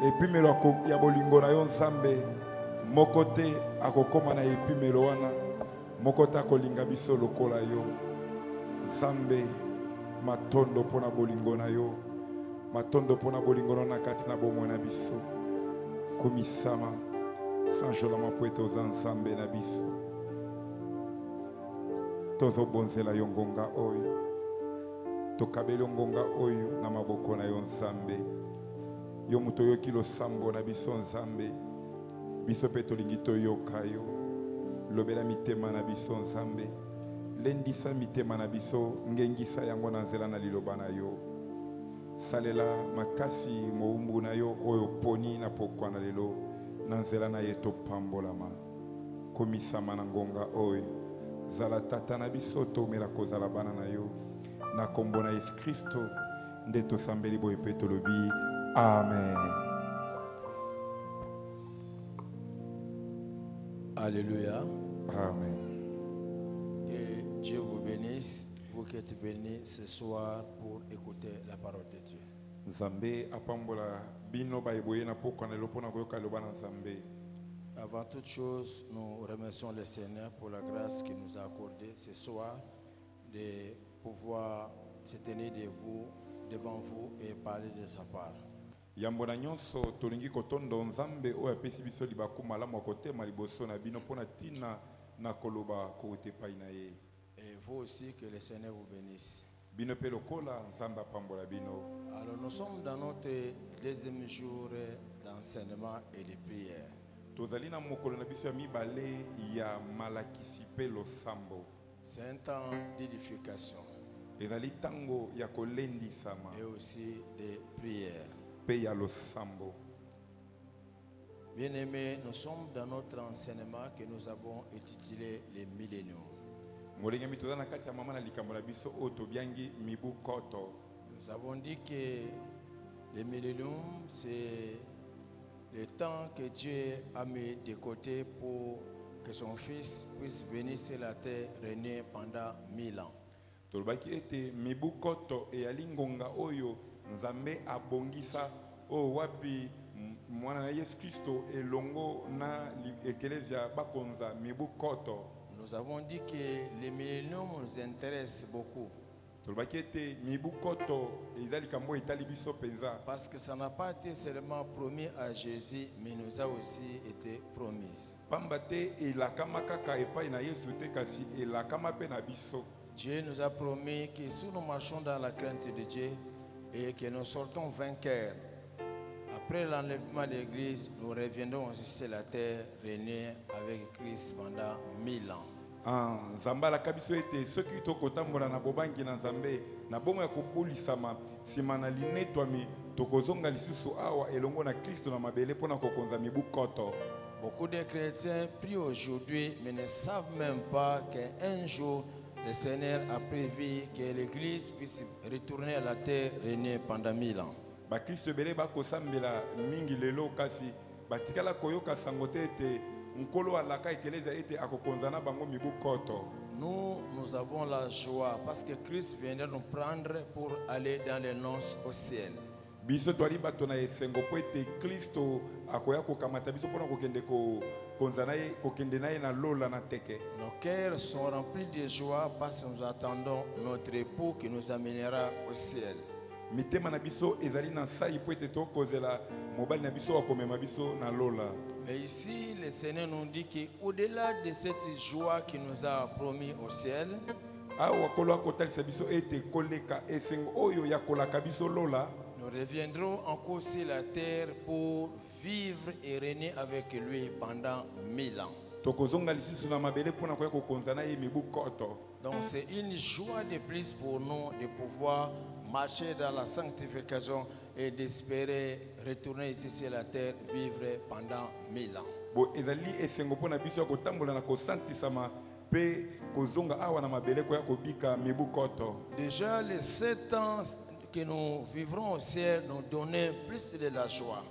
epimelo ya bolingo na yo nzambe moko te akokoma na epimelo wana moko te akolinga biso lokola yo nzambe matondo mpona bolingo na yo matondo mpona bolingo na kati na bomoi na biso komisama sanjolama po ete oza nzambe na biso tozobonzela yo ngonga oyo tokabeli ngonga oyo na maboko na yo nzambe yo moto oyoki losambo na biso nzambe biso mpe tolingi toyoka yo lobela mitema na biso nzambe lendisa mitema na biso ngengisa yango na nzela na liloba na yo salela makasi moumbu na yo oyo poni na pokwa na lelo na nzela na ye topambolama komisama na ngonga oyo zala tata na biso tomela kozala bana na yo na kombo na Yesu Kristo nde tosambeli boye mpe tolobi amen. Alléluia. Amen. Que Dieu vous bénisse, vous qui êtes venus ce soir pour écouter la parole de Dieu. Nzambe apambola bino bayiboye na pokwa na lopona koyoka loba na Nzambe. Avant toute chose, nous remercions le Seigneur pour la grâce qu'il nous a accordée ce soir de pouvoir se tenir devant vous et parler de sa part. Yambo na nyonso tolingi kotondo Nzambe oyo apesi biso libaku malamu akotema liboso na bino mpona tina na koloba kote pai na ye. Et vous aussi, que le Seigneur vous bénisse. Bino pe lokola Nzambe apambola bino. Alors nous sommes dans notre deuxième jour d'enseignement et de prière. Tozali na mokolo na biso ya mibale ya malakisi pe losambo. C'est un temps d'édification Ezali tango ya kolendisama et aussi de prière. pe ya losambo. Bien-aimés, nous sommes dans notre enseignement que nous avons intitulé les milléniaux. Molinga mitoza na kati ya mama na likambo na biso oyo tobiangi mibu koto. Nous avons dit que les milléniaux, c'est le temps que Dieu a mis de côté pour que son fils puisse venir sur la terre régner pendant 1000 ans. Tolobaki ete mibu koto eyali ngonga oyo Nzambe abongisa o wapi mwana na Yesu Kristo elongo na ekelezia bakonza mibu koto. Nous avons dit que les milléniaux nous intéressent beaucoup. Tolobaki ete mibu koto ezali kambo etali biso penza. Parce que ça n'a pas été seulement promis à Jésus, mais nous a aussi été promis. Pamba te elakama kaka epai na Yesu te kasi elakama pe na biso. Dieu nous a promis que si nous marchons dans la crainte de Dieu et que nous sortons vainqueurs, après l'enlèvement de l'Église, nous reviendrons aussi sur la terre, régner avec Christ pendant 1000 ans. Nzambe alaka biso ete soki tokotambola na bobangi na Nzambe na bomo ya kobulisama nsima na linetwami tokozonga lisusu awa elongo na Kristo na mabele mpona kokonza mibu koto. Beaucoup de chrétiens prient aujourd'hui mais ne savent même pas qu'un jour le Seigneur a prévu que l'Église puisse retourner à la terre, régner pendant 1000 ans. Ba Kristo bele ba kosambela mingi lelo kasi batikala koyoka sango te ete nkolo alaka ekeleza ete akokonzana bango mibu koto. Nous avons la joie parce que Christ viendra nous prendre pour aller dans les noces au ciel. Biso twali bato na esengo po ete Kristo akoya kokamata biso mpona kokende konzana ye kokende na ye na lola na teke. Nos cœurs sont remplis de joie parce que nous attendons notre époux qui nous amènera au ciel. Mitema na biso ezali na sai po ete tokozela mobali na biso akomema biso na lola. Mais ici, le Seigneur nous dit qu'au-delà de cette joie qu'il nous a promis au ciel, awa kolo akotalisa biso ete koleka esengo oyo ya kolaka biso lola. nous reviendrons encore sur la terre pour vivre et régner avec lui pendant 1000 ans. Tokozonga lisusu na mabele mpona koya kokonzana ye mibu koto. Donc c'est une joie de plus pour nous de pouvoir marcher dans la sanctification et d'espérer retourner ici sur la terre, vivre pendant 1000 ans. Bo ezali esengo mpona biso ya kotambola na kosantisama pe kozonga awa na mabele koya kobika mibu koto. Déjà les 7 ans que nous vivrons au ciel nous donnent plus de la joie.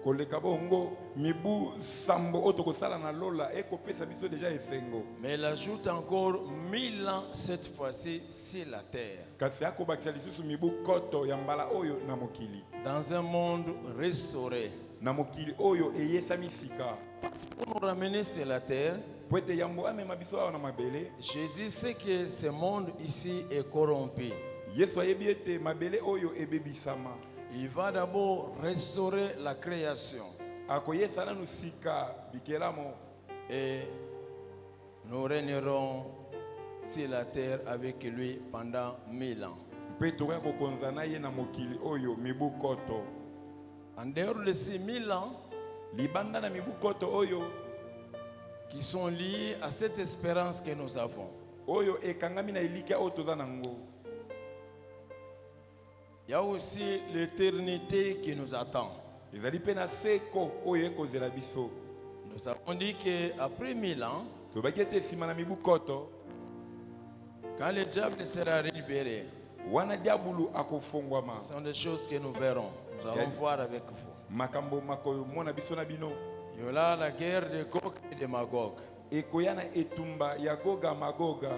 Koleka bongo mibu sambo otokosala na lola ekopesa biso déjà esengo. Mais il ajoute encore 1000 ans cette fois-ci sur la terre. Kasi akobakisa lisusu mibu koto ya mbala oyo na mokili. Dans un monde restauré. na mokili oyo eyesami sika Parce que pour nous ramener sur la terre, po ete yambo amema biso awa na mabele. Jésus sait que ce monde ici est corrompu. Yesu ayebi ete mabele oyo ebebisama. Il va d'abord restaurer la création. Akoyesa nanu sika bikelamo. Et nous régnerons sur la terre avec lui pendant 1000 ans. Mpe tokoya kokonza na ye na mokili oyo mibu koto. En dehors de ces 1000 ans Libanda na mibu koto oyo qui sont liés à cette espérance que nous avons, oyo ekangami na elika oyo toza nango. il y a aussi l'éternité qui nous attend. Ezali pe na seko oyo ekozela biso. Nous avons dit qu'après 1000 ans, Tobaki ete sima na mibu koto quand le diable sera libéré, wana diabulu akofongwama. ce sont des choses que nous verrons. Nous allons voir avec vous. Makambo makomona biso na bino. Il y aura la guerre de Gog et de Magog. Ekoya na etumba ya Goga Magoga.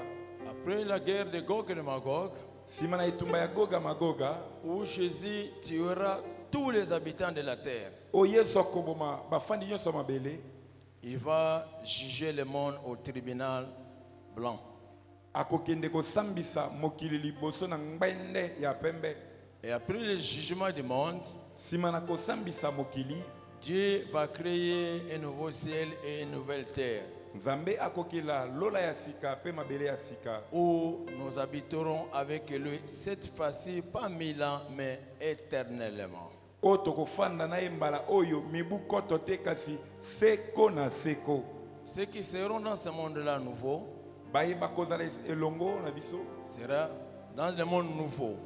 Après la guerre de Gog et de Magog, Sima na etumba ya Goga Magoga, où Jésus tuera tous les habitants de la terre, o Yesu akoboma bafandi nyonso ya mabele, il va juger le monde au tribunal blanc. akokende kosambisa mokili liboso na ngbende ya pembe. Et après le jugement du monde, Sima na kosambisa mokili, Dieu va créer un nouveau ciel et une nouvelle terre Nzambe akokela lola ya sika pe mabele ya sika, où nous habiterons avec lui cette fois-ci pas 1000 ans mais éternellement. o tokofanda na ye mbala oyo mibu koto te kasi seko na seko. Ceux qui seront dans ce monde-là nouveau Bayeba kozala elongo na biso, sera dans le monde nouveau.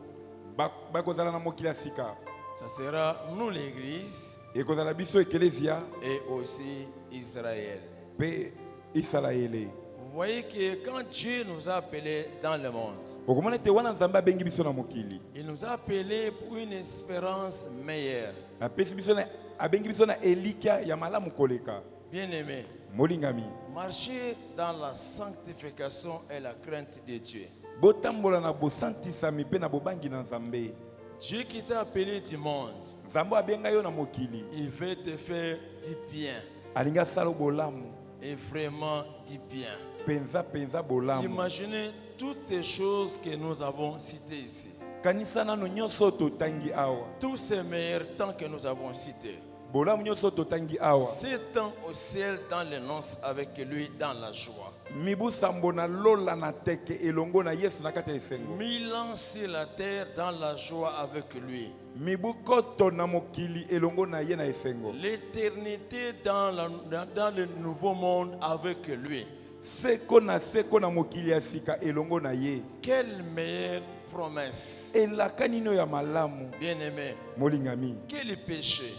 bakozala na mokili ya sika. Ça sera nous l'église Ekozala biso eklesia et aussi Israël. pe Israele. Vous voyez que quand Dieu nous a appelés dans le monde, Okomona ete wana Nzambe abengi biso na mokili. il nous a appelés pour une espérance meilleure. Apesi biso na abengi biso na elikia ya malamu koleka. Bien-aimés, Molingami. marcher dans la sanctification et la crainte de Dieu. Botambola na bosantisami pe na bobangi na Nzambe. Dieu qui t'a appelé du monde, Nzambe abenga yo na mokili. il veut te faire du bien. Alinga sala bolamu. Et vraiment du bien. Penza penza bolamu. Imaginez toutes ces choses que nous avons citées ici. Kanisa nano nyonso totangi awa. Tous ces meilleurs temps que nous avons cités. Bolamu nyonso totangi awa. Ces temps au ciel dans les noces avec lui dans la joie. Mibu sambo na lola na teke elongo na Yesu na kati ya esengo. 1000 ans sur la terre dans la joie avec lui. Mibu koto na mokili elongo na ye na esengo. L'éternité dans le nouveau monde avec lui. Seko na mokili ya sika elongo na ye. Quelle meilleure promesse. Elaka nino ya malamu. Bien-aimé, Molingami. quel péché?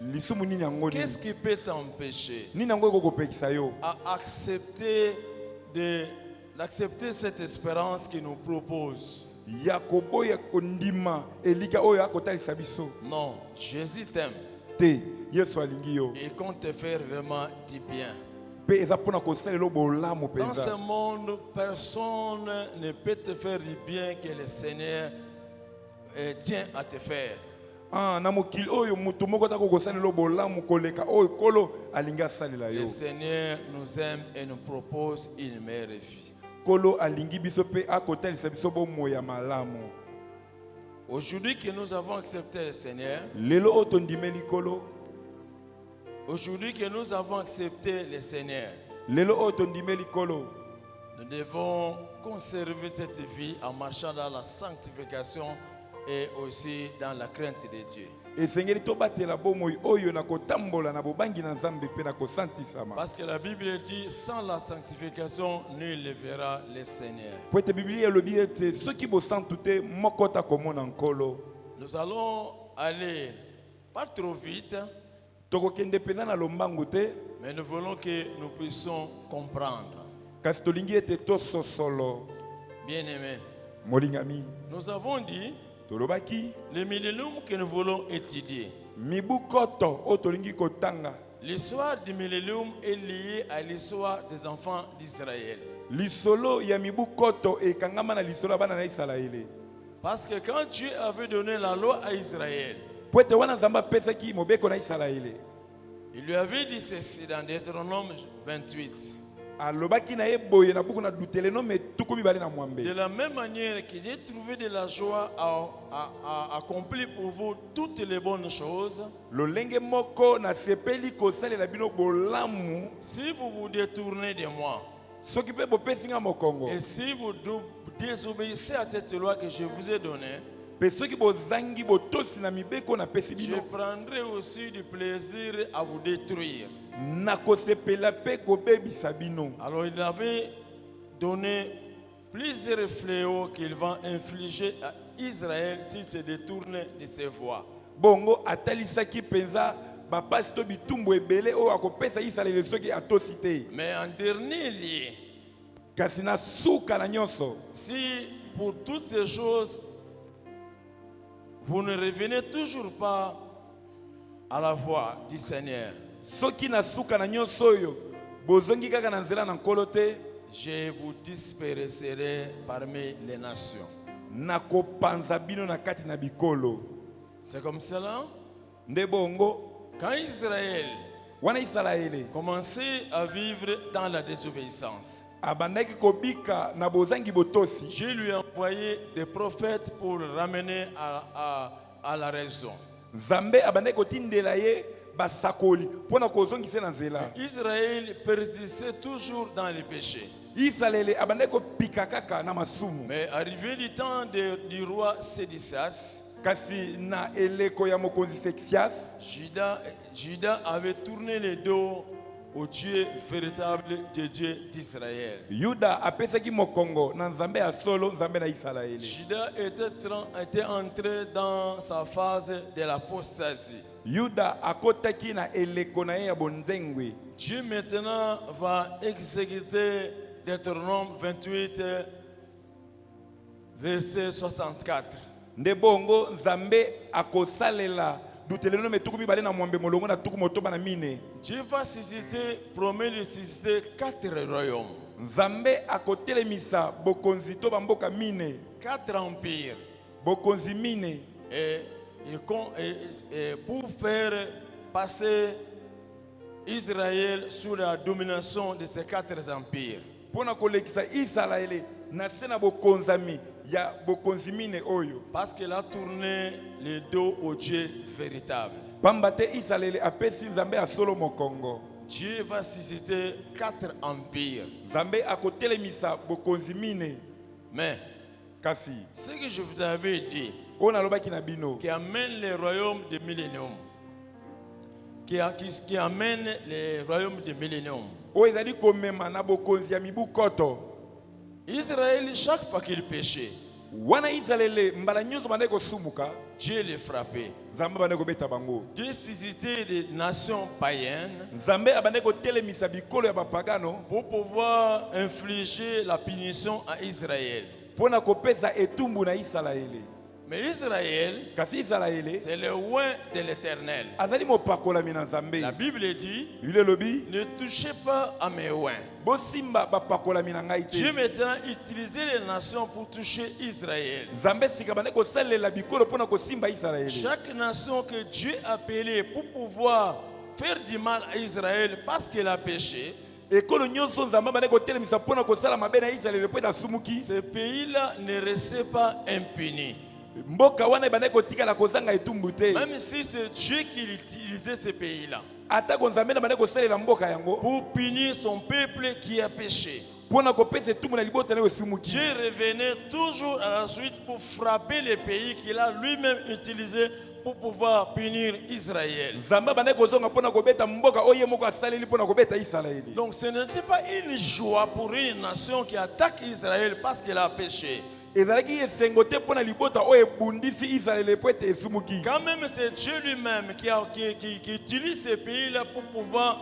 Lisumu nini yango nini? Qu'est-ce qui peut t'empêcher Nini yango ekokopekisa yo? à d'accepter cette espérance qu'il nous propose? Yakobo ya kondima elika oyo akotalisa biso. Non, Jésus t'aime. Te Yesu alingi yo. Il compte te faire vraiment du bien. Pe eza pona kosalela bolamu Dans ce penza. monde, personne ne peut te faire du bien que le Seigneur tient à te faire. Ah, na mokili oyo mutu moko ta kosalela bolamu koleka oyo kolo alingi asalela yo. Le Seigneur nous aime et nous propose une meilleure vie. Kolo alingi biso pe akotalisa biso bomo ya malamu. Aujourd'hui que nous avons accepté le Seigneur, Lelo oyo tondimeli kolo. aujourd'hui que nous avons accepté le Seigneur, Lelo oyo tondimeli kolo. nous devons conserver cette vie en marchant dans la sanctification et aussi dans la crainte de Dieu. Esengeli tobatela bomoi oyo na kotambola na bobangi na Nzambe pe na kosantisama. Parce que la Bible dit, sans la sanctification, nul ne verra le Seigneur. Po ete Biblia elobi ete soki bosantu te moko ta komona nkolo. Nous allons aller pas trop vite, Tokokende penza na lombangu te, mais nous voulons que nous puissions comprendre. kasi tolingi ete tososolo. Bien-aimés, Molingami. nous avons dit Tolobaki le millénium que nous voulons étudier. mibu koto oyo tolingi kotanga. L'histoire du millénium est liée à l'histoire des enfants d'Israël. Lisolo ya mibu koto ekangama na lisolo ya bana na Israele. Parce que quand Dieu avait donné la loi à Israël, po ete wana nzambe apesaki mobeko na Isalaele. Il lui avait dit ceci dans Deutéronome 28. Alobaki na ye boye na buku na Deutéronome tuku mibale na mwambe. De la même manière que j'ai trouvé de la joie à accomplir pour vous toutes les bonnes choses, Lolenge moko na sepeli kosalela bino bolamu si vous vous détournez de moi, soki pe bopesi nga mokongo. et si vous désobéissez à cette loi que je vous ai donnée, Pe soki bozangi botosi na mibeko na pesi je bino prendrai aussi du plaisir à vous détruire. na kosepela pe kobebisa bino. Alors il avait donné plusieurs fléaux qu'il va infliger à Israël s'il se détourne de ses voies. Bongo atalisaki penza bapasi to bitumbu ebele oyo akopesa Isalaele soki atosi te. Mais en dernier lieu, Kasi na suka na nyonso si pour toutes ces choses, vous ne revenez toujours pas à la voie du Seigneur, soki na suka na nyonso oyo bozongi kaka na nzela na nkolo te, je vous disperserai parmi les nations. nakopanza bino na kati na bikolo. C'est comme cela. Nde bongo Quand Israël wana Isalaele commençait à vivre dans la désobéissance, abandaki kobika na bozangi botosi, Dieu lui a envoyé des prophètes pour le ramener à la raison. Nzambe abandaki kotindela ye basakoli mpona kozongisa na nzela. Israël persistait toujours dans les péchés. Isalaele abandaki kopika kaka na masumu. Mais arrivé du temps du roi Sédicias, Kasi na eleko ya mokonzi Sexias, Juda avait tourné le dos au Dieu véritable de Dieu d'Israël. Yuda apesaki mokongo na nzambe ya solo, nzambe na Isalaele. Juda était entré dans sa phase de l'apostasie. Yuda akotaki na eleko na ye ya bonzengwe. Dieu maintenant va exécuter Deutéronome 28, verset 64. Nde bongo nzambe akosalela Deutéronome tuku mibale na mwambe molongo na tuku motoba na mine. Dieu va promet de susciter 4 royaumes, Nzambe akotelemisa bokonzi to bamboka mine, 4 empires, bokonzi mine, et pour faire passer Israël sous la domination de ces 4 empires. pona kolekisa Isalaele na sena bokonzami ya bokonzi mine oyo. Parce qu'il a tourné le dos au Dieu véritable. Pambate Isalaele apesi nzambe ya solo mokongo. Dieu va susciter 4 empires. Nzambe akotelemisa bokonzi mine. Mais Kasi ce que je vous avais dit, ona lobaki na bino qui amène les royaumes de millénium, qui amène les royaumes de millénium. o ezali komema na bokonzi ya mibu koto. Israël, chaque fois qu'il péchait, Wana Isalaele mbala nyonso bandaki kosumuka, Dieu les frappait. nzambe abandaki kobeta bango. Dieu suscitait des nations païennes Nzambe abandaki kotelemisa bikolo ya bapagano pour pouvoir infliger la punition à Israël. pona kopesa etumbu na Isalaele. Mais Israël, Kasi Isalaele c'est le oint de l'Éternel. azali mopakolami na Nzambe. La Bible dit, Biblia elobi ne touchez pas à mes oints. bosimba bapakolami na ngai Dieu te. maintenant utilisait les nations pour toucher Israël. Nzambe sika bandaki kosalela bikolo pona kosimba Isalaele. Chaque nation que Dieu a appelée pour pouvoir faire du mal à Israël parce qu'elle a péché, Ekolo nyonso Nzambe abandaki kotelemisa pona kosala mabe na Isalaele po esumuki. ces pays-là ne restaient pas impunis. Mboka wana ebandaki kotikala kozanga etumbu te. Même si c'est Dieu qui utilisait ces pays-là Atako Nzambe na bandaki kosalela mboka yango pour punir son peuple qui a péché, pona kopesa etumbu na libota na esumuki. Dieu revenait toujours à la suite pour frapper les pays qu'il a lui-même utilisés pour pouvoir punir Israël. Nzambe abandaki kozonga pona kobeta mboka oyo moko asaleli pona kobeta Isalaele. Donc ce n'était pas une joie pour une nation qui attaque Israël parce qu'elle a péché. Ezalaki esengo te pona libota oyo ebundisi Isalaele po ete esumuki. Quand même c'est Dieu lui-même qui utilise ces pays-là pour pouvoir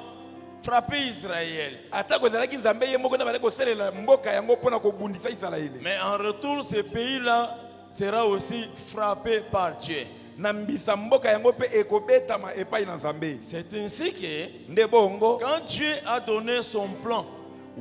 frapper Israël. Atako ezalaki Nzambe ye moko na bandaki kosalela mboka yango pona kobundisa Isalaele. Mais en retour, ces pays-là sera aussi frappé par Dieu. Na mbisa mboka yango pe ekobetama epai na Nzambe. C'est ainsi que Nde bongo quand Dieu a donné son plan,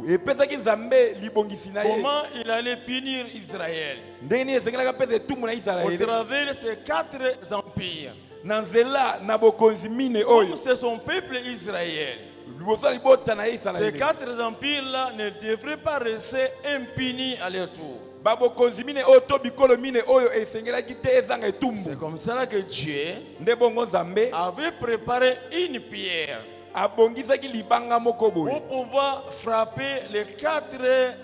epesaki Nzambe libongisi na ye. comment il allait punir Israël Ndenge nini esengelaka pesa etumbu na au Isalaele travers ces 4 empires. nanzela na bokonzi mine Comme oyo c'est son peuple Israël, liboso libota na ces Israël quatre empires-là ne devraient pas rester impunis à leur tour. ba bokonzi mine oyo to bikolo mine oyo esengelaki te ezanga etumbu C'est comme ça que Dieu nde bongo Nzambe avait préparé une pierre abongisaki libanga moko boye pour pouvoir frapper les quatre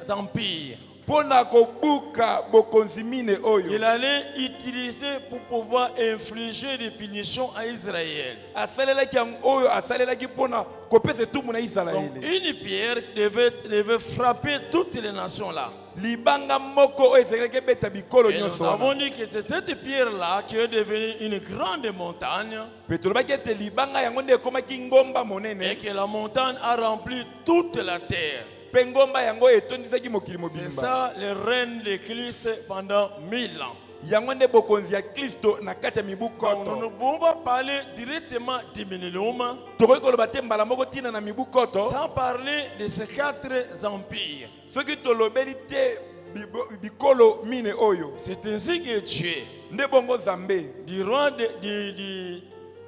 empires. mpona kobuka bokonzi mine oyo Il allait utiliser pour pouvoir infliger des punitions à Israël. asalelaki yango oyo asalelaki mpona kopesa etumbu na Donc, Israele une pierre devait frapper toutes les nations là. libanga moko oyo esengelaki ebeta bikolo Et nous nyonso avons wana dit que c'est cette pierre-là qui est devenue une grande montagne mpe tolobaki ete libanga yango nde ekomaki ngomba et monene que la montagne a rempli toute la terre. mpe ngomba yango etondisaki mokili C'est mobimba ça le règne de Christ pendant 1000 ans. yango nde bokonzi ya kristo na kati ya mibu Donc, nous ne koto pouvons pas parler directement du millénium tokoki koloba te mbala moko ntina na mibu koto sans parler de ces quatre empires. soki tolobeli te bikolo mine oyo C'est ainsi que Dieu, nde bongo Nzambe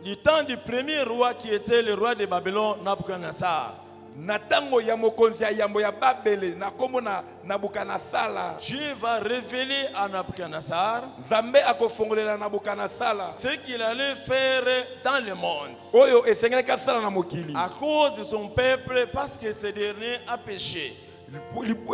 du temps du premier roi qui était le roi de Babylone, Nabucodonosor, na ntango ya mokonzi ya yambo ya babele na kombo na Nabukadinezar Dieu va révéler à Nabucodonosor Nzambe akofongolela Nabukadinezar ce qu'il allait faire dans le monde oyo esengelaki asala na mokili à cause de son peuple parce que ce dernier a péché.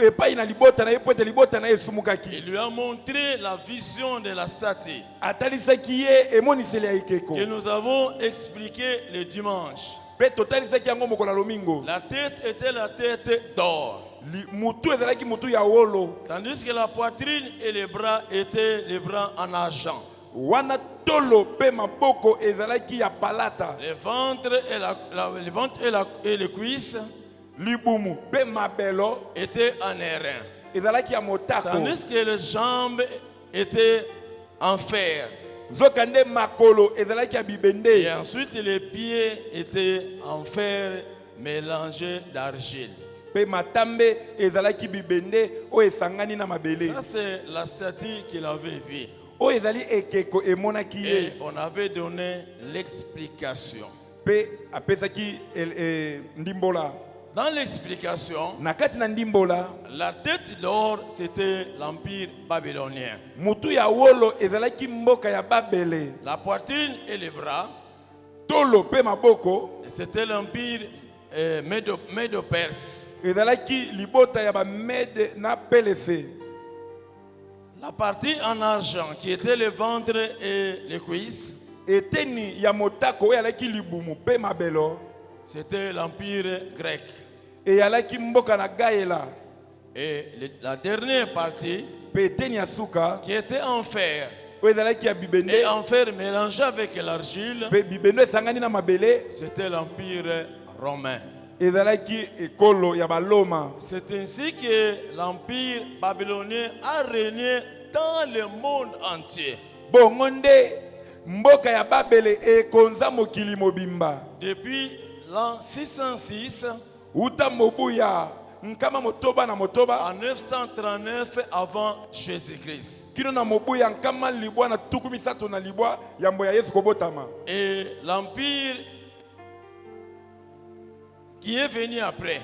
epai na libota na ye po ete libota na ye Il esumukaki lui a montré la vision de la statue atalisaki ye emoniseli ya ekeko que nous avons expliqué le dimanche. mpe totalisaki yango mokolo ya lomingo La tête était la tête d'or, mutu ezalaki mutu ya wolo tandis que la poitrine et les bras étaient les bras en argent. wana tolo mpe maboko ezalaki ya palata Le ventre et les cuisses libumu mpe mabelo étaient en airain, ezalaki ya motako tandis que les jambes étaient en fer. nzoka nde makolo ezalaki ya Et bibende ensuite les pieds étaient en fer mélangé d'argile. mpe matambe ezalaki bibende oyo esangani na mabele Ça c'est la statue qu'il avait vue. oyo ezali ekeko emonaki ye Et on avait donné l'explication. mpe apesaki ndimbola Dans l'explication, na kati na ndimbola la tête d'or, c'était l'empire babylonien. mutu ya wolo ezalaki mboka ya babele La poitrine et les bras, tolo mpe maboko c'était l'empire médo-perse. ezalaki libota ya bamede na pelese La partie en argent, qui était le ventre et les cuisses, eteni ya motako oyo alaki libumu mpe mabelo c'était l'empire grec. eyalaki mboka na gayela Et la dernière partie, mpe eteni ya suka qui était en fer, oyo ezalaki ya bibende et en fer mélangé avec l'argile, mpe bibende esangani na mabele c'était l'empire romain. ezalaki ekolo ya baloma C'est ainsi que l'empire babylonien a régné dans le monde entier. bongo nde mboka ya babele ekonza mokili mobimba Depuis l'an 606 uta mobu ya nkama motoba na motoba à 939 avant Jésus-Christ. kino na mobu ya nkama libwa na tuku misato na libwa yambo ya Yesu kobotama Et l'empire qui est venu après,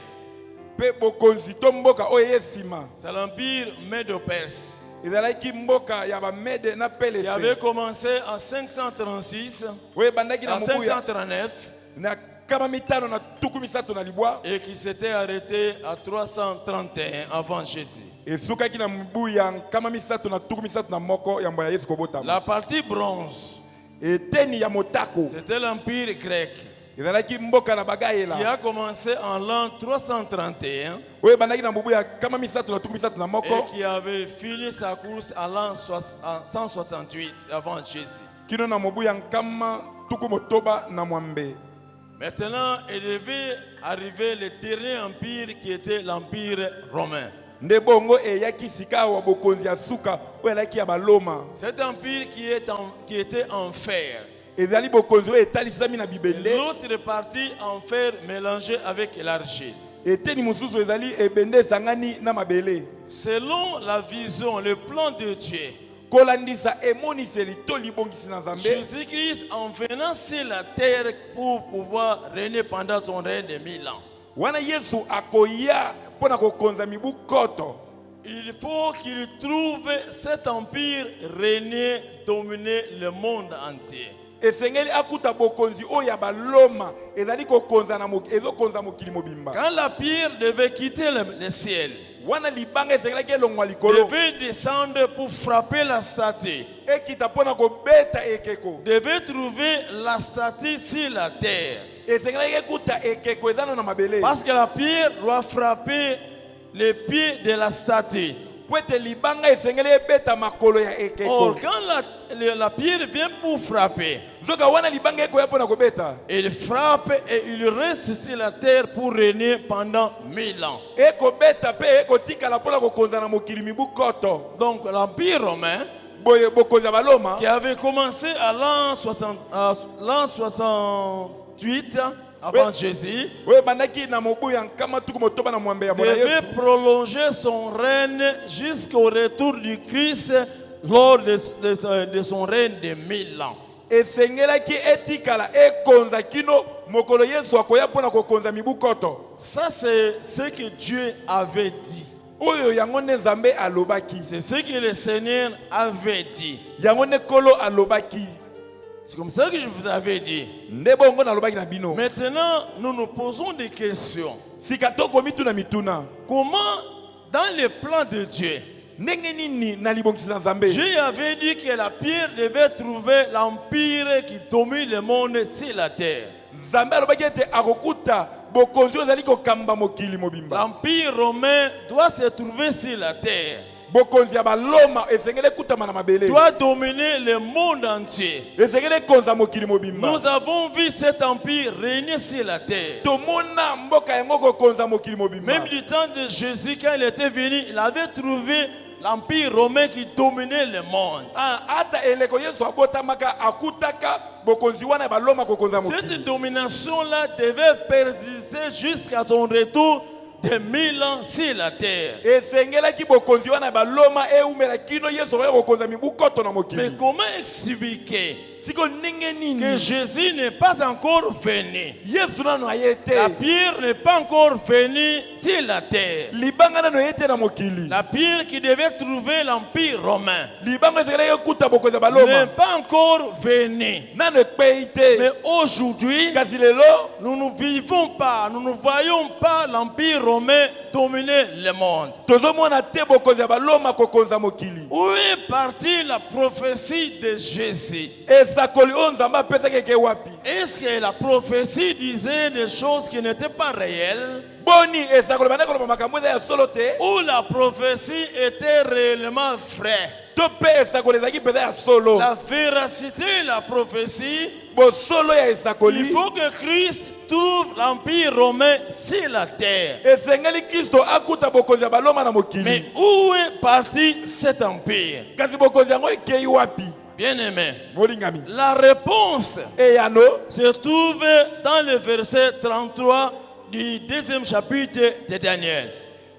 mpe bokonzi to mboka oyo esima c'est l'empire médo-perse ezalaki mboka ya bamede na qui avait pelese commencé en 536, oyo ebandaki na en mobu ya 539 na nkama mitano na tuku misato na libwa et qui s'était arrêté à 331 avant Jésus. esukaki na mobu ya nkama misato na tuku misato na moko yambo ya Yesu kobotama La partie bronze, eteni ya motako c'était l'empire grec ezalaki mboka na qui bagayela a commencé en l'an 331 oyo ebandaki na mobu ya nkama misato na tuku misato na et moko qui avait fini sa course à l'an 168 avant Jésus. kino na mobu ya nkama tuku motoba na mwambe Maintenant, il devait arriver le dernier empire qui était l'empire romain. nde bongo eyaki sika awa bokonzi ya suka oyo ezalaki ya baloma Cet empire qui était en fer. ezali bokonzi oyo etalisami na bibende L'autre partie en fer mélangé avec l'argile. eteni mosusu ezali ebende esangani na mabele Selon la vision, le plan de Dieu, kolandisa emoniseli to libongisi na Nzambe. Jésus-Christ en venant sur la terre pour pouvoir régner pendant son règne de 1000 ans. Wana Yesu akoya pona kokonza mibu koto. Il faut qu'il trouve cet empire régner, dominer le monde entier. Esengeli akuta bokonzi oya baloma ezali kokonza na ezokonza mokili mobimba. Quand la pierre devait quitter le ciel, Wana libanga esengeli ke longwa likolo. devait descendre pour frapper la statue, Ekita pona kobeta ekeko. devait trouver la statue sur la terre. Esengeli kuta ekeko ezana na mabele. Parce que la pierre doit frapper les pieds de la statue. Pwete libanga esengeli ebeta makolo ya ekeko. Or, quand la pierre vient pour frapper, Zoka wana libanga eko ya pona kobeta. il frappe et il reste sur la terre pour régner pendant 1000 ans. Eko beta pe eko tika la pona kokonza na mokili mibu koto. Donc l'Empire romain, Boye bokonza baloma. qui avait commencé à l'an 68 avant Jésus, Oye bandaki na mobu ya nkama tuku motoba na mwambe ya mwana devait Yesu. prolonger son règne jusqu'au retour du Christ lors de son règne de 1000 ans. Esengelaki etikala ekonza kino mokolo Yesu akoya pona kokonza mibu koto. Ça, c'est ce que Dieu avait dit. Oyo yango ne Nzambe alobaki. C'est ce que le Seigneur avait dit. Yango ne kolo alobaki. C'est comme ça que je vous avais dit. Ndebongo na alobaki na bino. Maintenant, nous nous posons des questions. Sikatoko mituna mituna. Comment, dans le plan de Dieu, Ndenge nini na libongisi na Nzambe? Dieu avait dit que la pierre devait trouver l'empire qui domine le monde sur la terre. Nzambe alobaki ete akokuta bokonzi ozali kokamba mokili mobimba. L'empire romain doit se trouver sur la terre. Bokonzi ya baloma esengele kutama na mabele. Doit dominer le monde entier. Esengele konza mokili mobimba. Nous avons vu cet empire régner sur la terre. Tomona mboka yango kokonza mokili mobimba. Même du temps de Jésus, quand il était venu, il avait trouvé l'empire romain qui dominait le monde. Ata eleko Yesu abotamaka akutaka bokonzi wana baloma kokonza mokili. Cette domination-là devait persister jusqu'à son retour de 1000 ans sur la terre. Esengelaki bokonzi wana baloma eumela kino Yesu oya kokonza mibu koto na mokili. Mais comment expliquer Siko ninge nini? que Jésus n'est pas encore venu? Yesu nano ayete. La pierre n'est pas encore venue sur la terre. Libanga nano yete na mokili. La pierre qui devait trouver l'empire romain Libanga esengelaki kuta bokonzi n'est baloma. pas encore venue. Nano ekpeite. Mais aujourd'hui, Kasi lelo nous ne vivons pas, nous ne voyons pas l'empire romain dominer le monde. tozomona te bokonzi baloma kokonza mokili. Où est partie la prophétie de Jésus? Esakoli oyo Nzambe apesaki eke wapi? Est-ce que la prophétie disait des choses qui n'étaient pas réelles? Boni esakoli bana koloba makambo eza ya solo te. Ou la prophétie était réellement vraie? To pe esakoli ezalaki mpenza ya solo. La véracité de la prophétie, Bosolo ya il esakoli. faut que Christ trouve l'empire romain sur la terre. Esengeli Kristo akuta bokonzi ya baloma na mokili. Mais où est parti cet empire? Kasi bokonzi yango ekei wapi? Bien-aimé, Molingami. la réponse Eyano se trouve dans le verset 33 du deuxième chapitre de Daniel.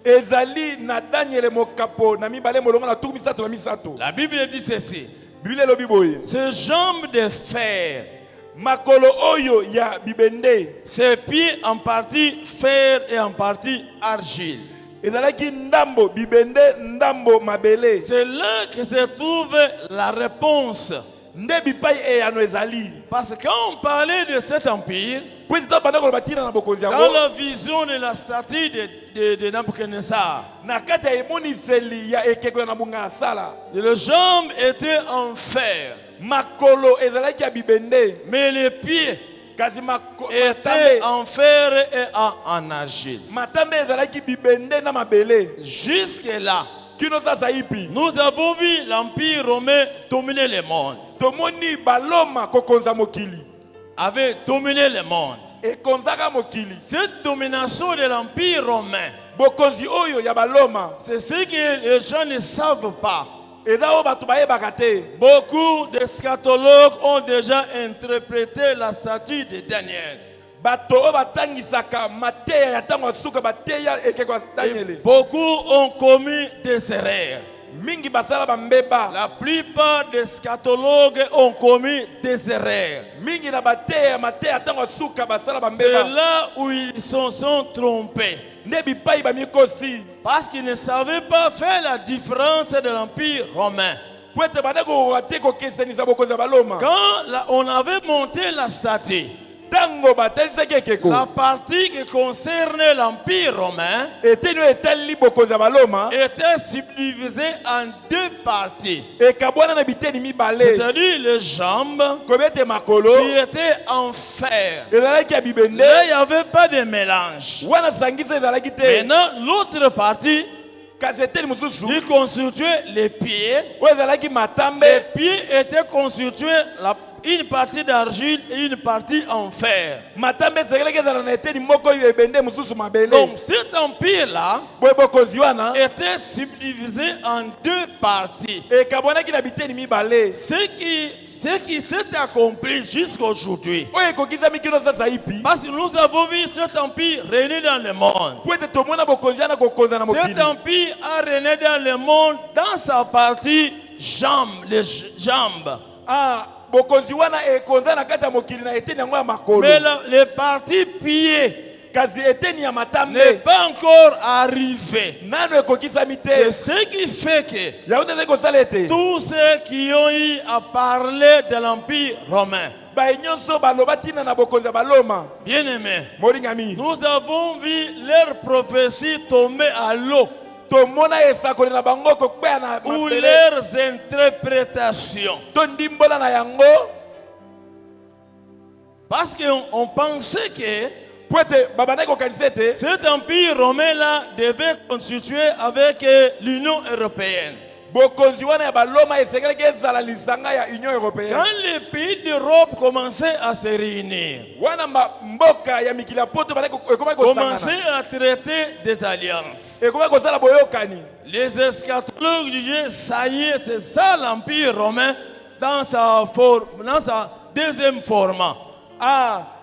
ezali na Daniel mokapo na mibale molongo na tuku misato na misato. La Bible dit ceci: Biblia elobi boye. ses jambes de fer, Makolo oyo ya bibende ses pieds en partie fer et en partie argile. ezalaki ndambo bibende ndambo mabele. C'est là que se trouve la réponse. Nde bipai eyano ezali. Parce que quand on parlait de cet empire, Po ete banda koloba tina na bokonzi dans yango. la vision de la statue de Nabucodonosor, Na kati ya emoniseli ya ekeko ya nabunga ya sala. les jambes étaient en fer, Makolo ezalaki ya bibende. mais les pieds Kasi étaient en fer et en argile. matambe ezalaki bibende na mabele. Jusque-là, Kino sasa ipi? nous avons vu l'empire romain dominer le monde, Tomoni baloma kokonza mokili. avait dominé le monde. Ekonzaka mokili. Cette domination de l'empire romain, Bokonzi oyo ya baloma. c'est ce que les gens ne savent pas. Eza oyo bato bayebaka te. Beaucoup d'eschatologues ont déjà interprété la statue de Daniel. Bato oyo batangisaka mateya ya ntango ya suka bateya ekeko ya Daniele. Beaucoup ont commis des erreurs. mingi basala bambeba La plupart des scatologues ont commis des erreurs. mingi na bateya mateya ntango asuka basala C'est bambeba là où ils se sont trompés. nde bipai bamikosi Parce qu'ils ne savaient pas faire la différence de l'Empire romain. po ete bande kokoka te kokesenisa bokonzi ya baloma Quand on avait monté la statue, ntango batalisaki ekeko la partie qui concernait l'Empire romain eteni oyo etali bokonzi ya baloma était subdivisée en deux parties. ekabwana na biteni mibale C'est-à-dire les jambes kobi ete makolo qui étaient en fer. ezalaki ya bibende Là, il n'y avait pas de mélange. wana sangisa ezalaki te Maintenant, l'autre partie, kasi eteni mosusu il constituait les pieds. oyo ezalaki matambe Les pieds étaient constitués une partie d'argile et une partie en fer. matambe esekelaki ezala na eteni moko oyo ebende mosusu mabele Donc cet empire-là boye bokonzi wana était subdivisé en deux parties. ekabwanaki na biteni mibale Ce qui s'est accompli jusqu'aujourd'hui. oyo ekokisami kino sasa ipi Parce que nous avons vu cet empire régner dans le monde. po ete tomona bokonzi wana kokonza na Cet mokili empire a régné dans le monde dans sa partie jambes, les jambes. bokonzi wana ekonza na kati ya mokili na eteni yango ya makolo Mais les parties pieds kasi eteni ya n'est matambe pas encore arrivé. nano ekokisami C'est te ce qui fait que yango nde ezali kosala ete tous ceux qui ont eu à parler de l'Empire romain, baye nyonso baloba ntina na bokonzi ya baloma bien aimés, molingami nous avons vu leurs prophéties tomber à l'eau tomona esakoli na bango kokweya na ou mabele leurs interprétations. to ndimbola na yango Parce qu'on pensait que po ete babandaki kokanisa ete cet empire romain-là devait constituer avec l'Union européenne. bokonzi wana ya baloma esekelaki ezala lisanga ya union européenne Quand les pays d'Europe commençaient à se réunir, wana mboka ya mikili ya poto ekomaki commençaient kosangana à traiter des alliances. ekomaki kosala boyokani Les eschatologues disaient, ça y est, c'est ça l'Empire romain dans sa deuxième format.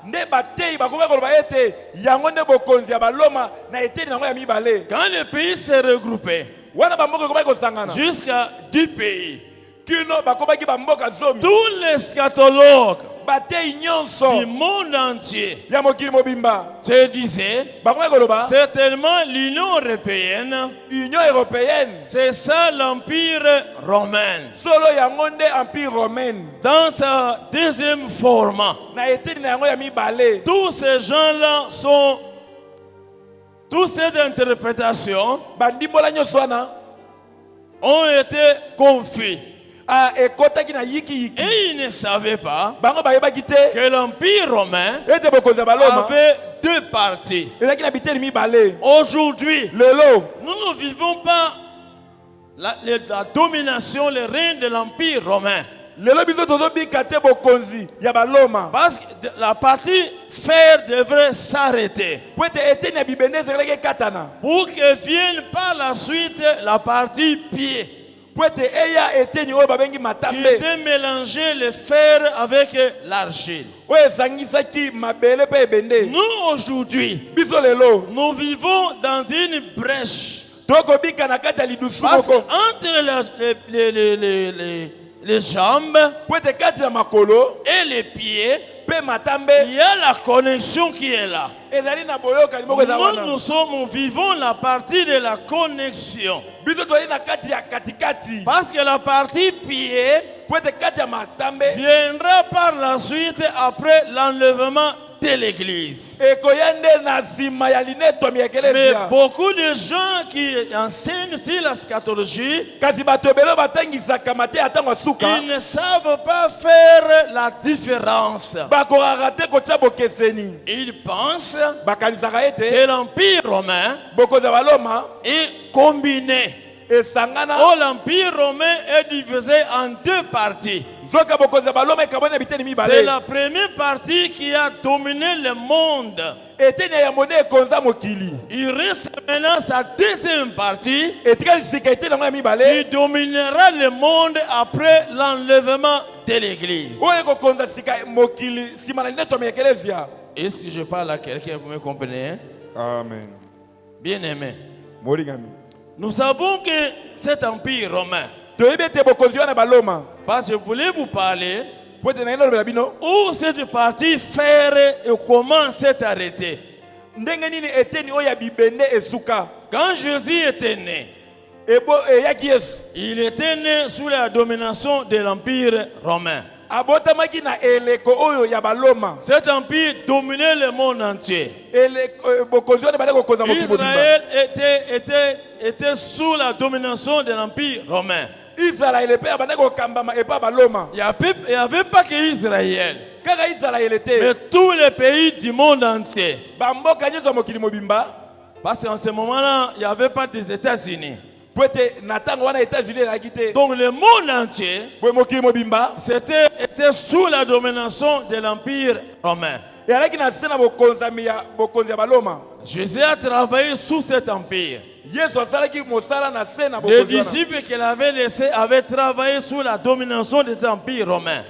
nde bateyi bakomaki koloba ete yango nde bokonzi ya baloma na eteni yango ya mibale Quand les pays se regroupaient, wana bamboka ekomaki kosangana jusqu'à 10 pays, kino bakomaki bamboka zomi tous les eschatologues bateyi du nyonso monde entier ya mokili mobimba se disaient, bakomaki koloba certainement l'Union européenne, union européenne c'est ça l'Empire romain. solo yango nde empire romaine Dans sa deuxième format, na eteni na yango ya mibale tous ces gens-là sont, toutes ces interprétations bandimbola nyonso wana ont été confus. ekotaki na yikiyiki Et ils ne savaient pas bango bayebaki te que l'Empire romain ete bokonzi ya baloma avait deux parties. ezalaki na biteni mibale Aujourd'hui, lelo nous ne vivons pas la domination, le règne de l'Empire romain. lelo biso tozobika te bokonzi ya baloma Parce que la partie fer devrait s'arrêter po ete eteni ya bibende ezekelaki ekatana pour que vienne par la suite la partie pied po ete eya eteni oyo babengi qui matambe était mélangé le fer avec l'argile. oyo esangisaki mabele mpe ebende Nous aujourd'hui, biso lelo nous vivons dans une brèche. tokobika na kati ya lidusu Parce que moko entre les jambes po ete kati ya makolo et les pieds, mpe matambe il y a la connexion qui est là. ezali na boyokani moko eza wana Nous vivons la partie de la connexion. biso toyei na kati ya katikati Parce que la partie pied po ete kati ya matambe viendra par la suite après l'enlèvement de l'église. ekoya nde na nsima ya linetwami ya Mais ekelesia beaucoup de gens qui enseignent sur la scatologie, kasi bato ebele oyo batangisaka mateya ya ntango ya suka ils ne savent pas faire la différence. bakokaka te kotya bokeseni Ils pensent bakanisaka que ete l'Empire romain bokonzi ya baloma est combiné. esangana Oh, l'Empire romain est divisé en deux parties. nzoka bokonzi ya baloma ekabwani na biteni C'est mibale la première partie qui a dominé le monde. eteni ya yambo nde ekonza mokili Il reste maintenant sa deuxième partie etikali sika eteni yango ya qui mibale dominera le monde après l'enlèvement de l'église. oyo ekokonza sika mokili nsima na linetwami ya ekelesia Est-ce que je parle à quelqu'un, vous me comprenez? Hein? amen Bien aimé. molingami Nous savons que cet empire romain, parce que je voulais vous parler où cette partie faire et comment s'est arrêtée. Quand Jésus était né, il était né sous la domination de l'empire romain. Cet empire dominait le monde entier. Israël était sous la domination de l'empire romain. Il n'y avait pas que Israël, mais tous les pays du monde entier. Parce qu'en ce moment-là, il n'y avait pas des États-Unis. Donc le monde entier était sous la domination de l'empire romain. Jésus a travaillé sous cet empire. Les disciples qu'il avait laissés avaient travaillé sous la domination de cet empire romain.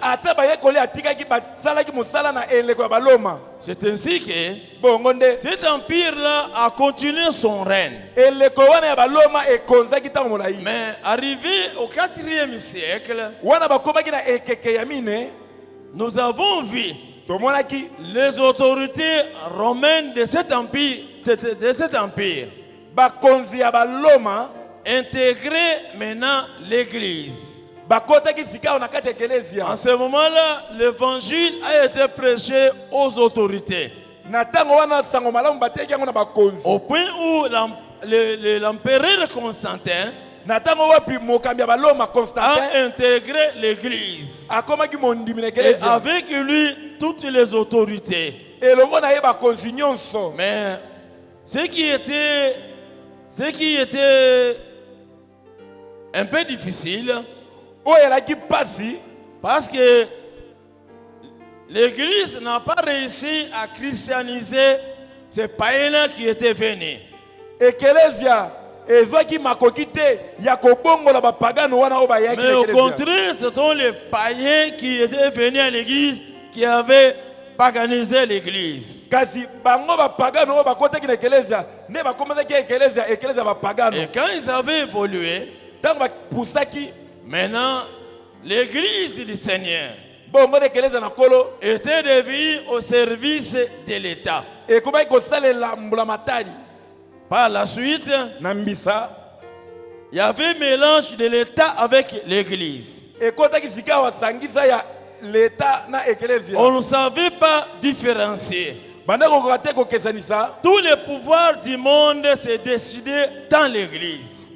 C'est ainsi que cet empire-là a continué son règne. Mais arrivé au 4e siècle, nous avons vu les autorités romaines de cet empire, intégrer maintenant l'église. En ce moment-là, l'évangile a été prêché aux autorités. Au point où l'empereur Constantin a intégré l'église. Et avec lui, toutes les autorités. Mais ce qui était un peu difficile, parce que l'église n'a pas réussi à christianiser ces païens qui étaient venus. Mais au contraire, ce sont les païens qui étaient venus à l'église qui avaient paganisé l'église. Et quand ils avaient évolué, maintenant l'église du Seigneur était devenue au service de l'État. Par la suite, il y avait un mélange de l'État avec l'église. On ne savait pas différencier. Tous les pouvoirs du monde se décidaient dans l'église.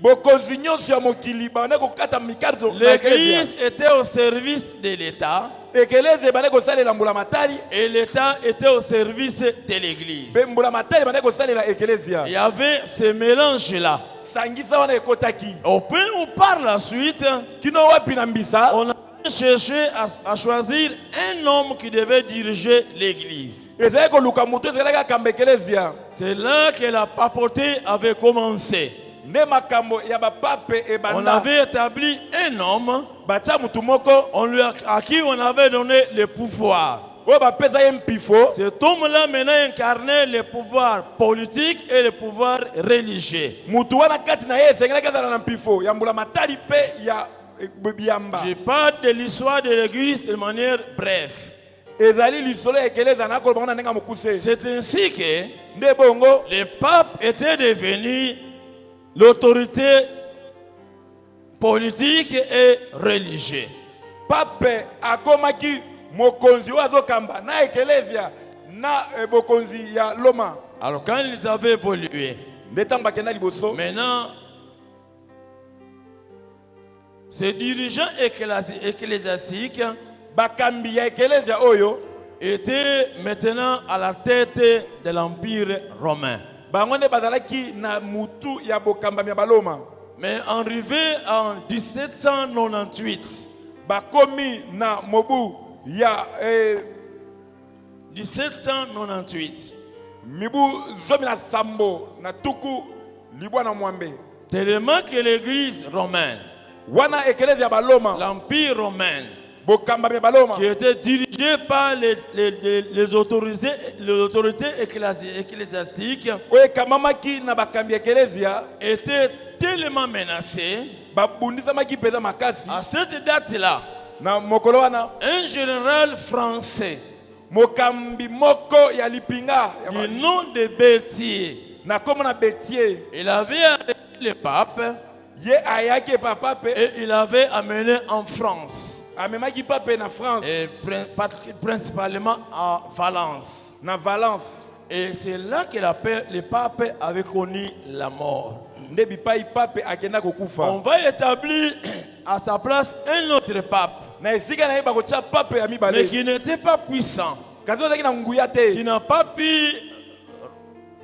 L'église était au service de l'État et l'État était au service de l'église. Il y avait ce mélange-là. Au point où par la suite, on a cherché à choisir un homme qui devait diriger l'église. C'est là que la papauté avait commencé. On avait établi un homme à qui on avait donné le pouvoir. Cet homme-là maintenant incarnait le pouvoir politique et le pouvoir religieux. Je parle de l'histoire de l'église de manière brève. C'est ainsi que le pape était devenu l'autorité politique et religieuse. Alors quand ils avaient évolué, maintenant ces dirigeants ecclésiastiques étaient maintenant à la tête de l'empire romain. Mais arrivé en 1798, 1798, tellement que l'église romaine, l'empire romain, qui était dirigé par les autorités ecclésiastiques, était tellement menacé. babundisamaki mpenza makasi. À cette date-là, Na mokolo wana un général français mokambi moko ya lipinga du nom de Berthier, na kombo na Berthier, il avait arrêté le pape ye ayaki pa pape et il avait amené en France, amemaki pape na France et principalement à Valence. na Valence. Et c'est là que le pape avait connu la mort. Nde bipai pape akenda kokufa. On va établir à sa place un autre pape, Na esika na ye bakotia pape ya mais mibale. qui n'était pas puissant, Kasi ozaki na nguya te. qui n'a pas pu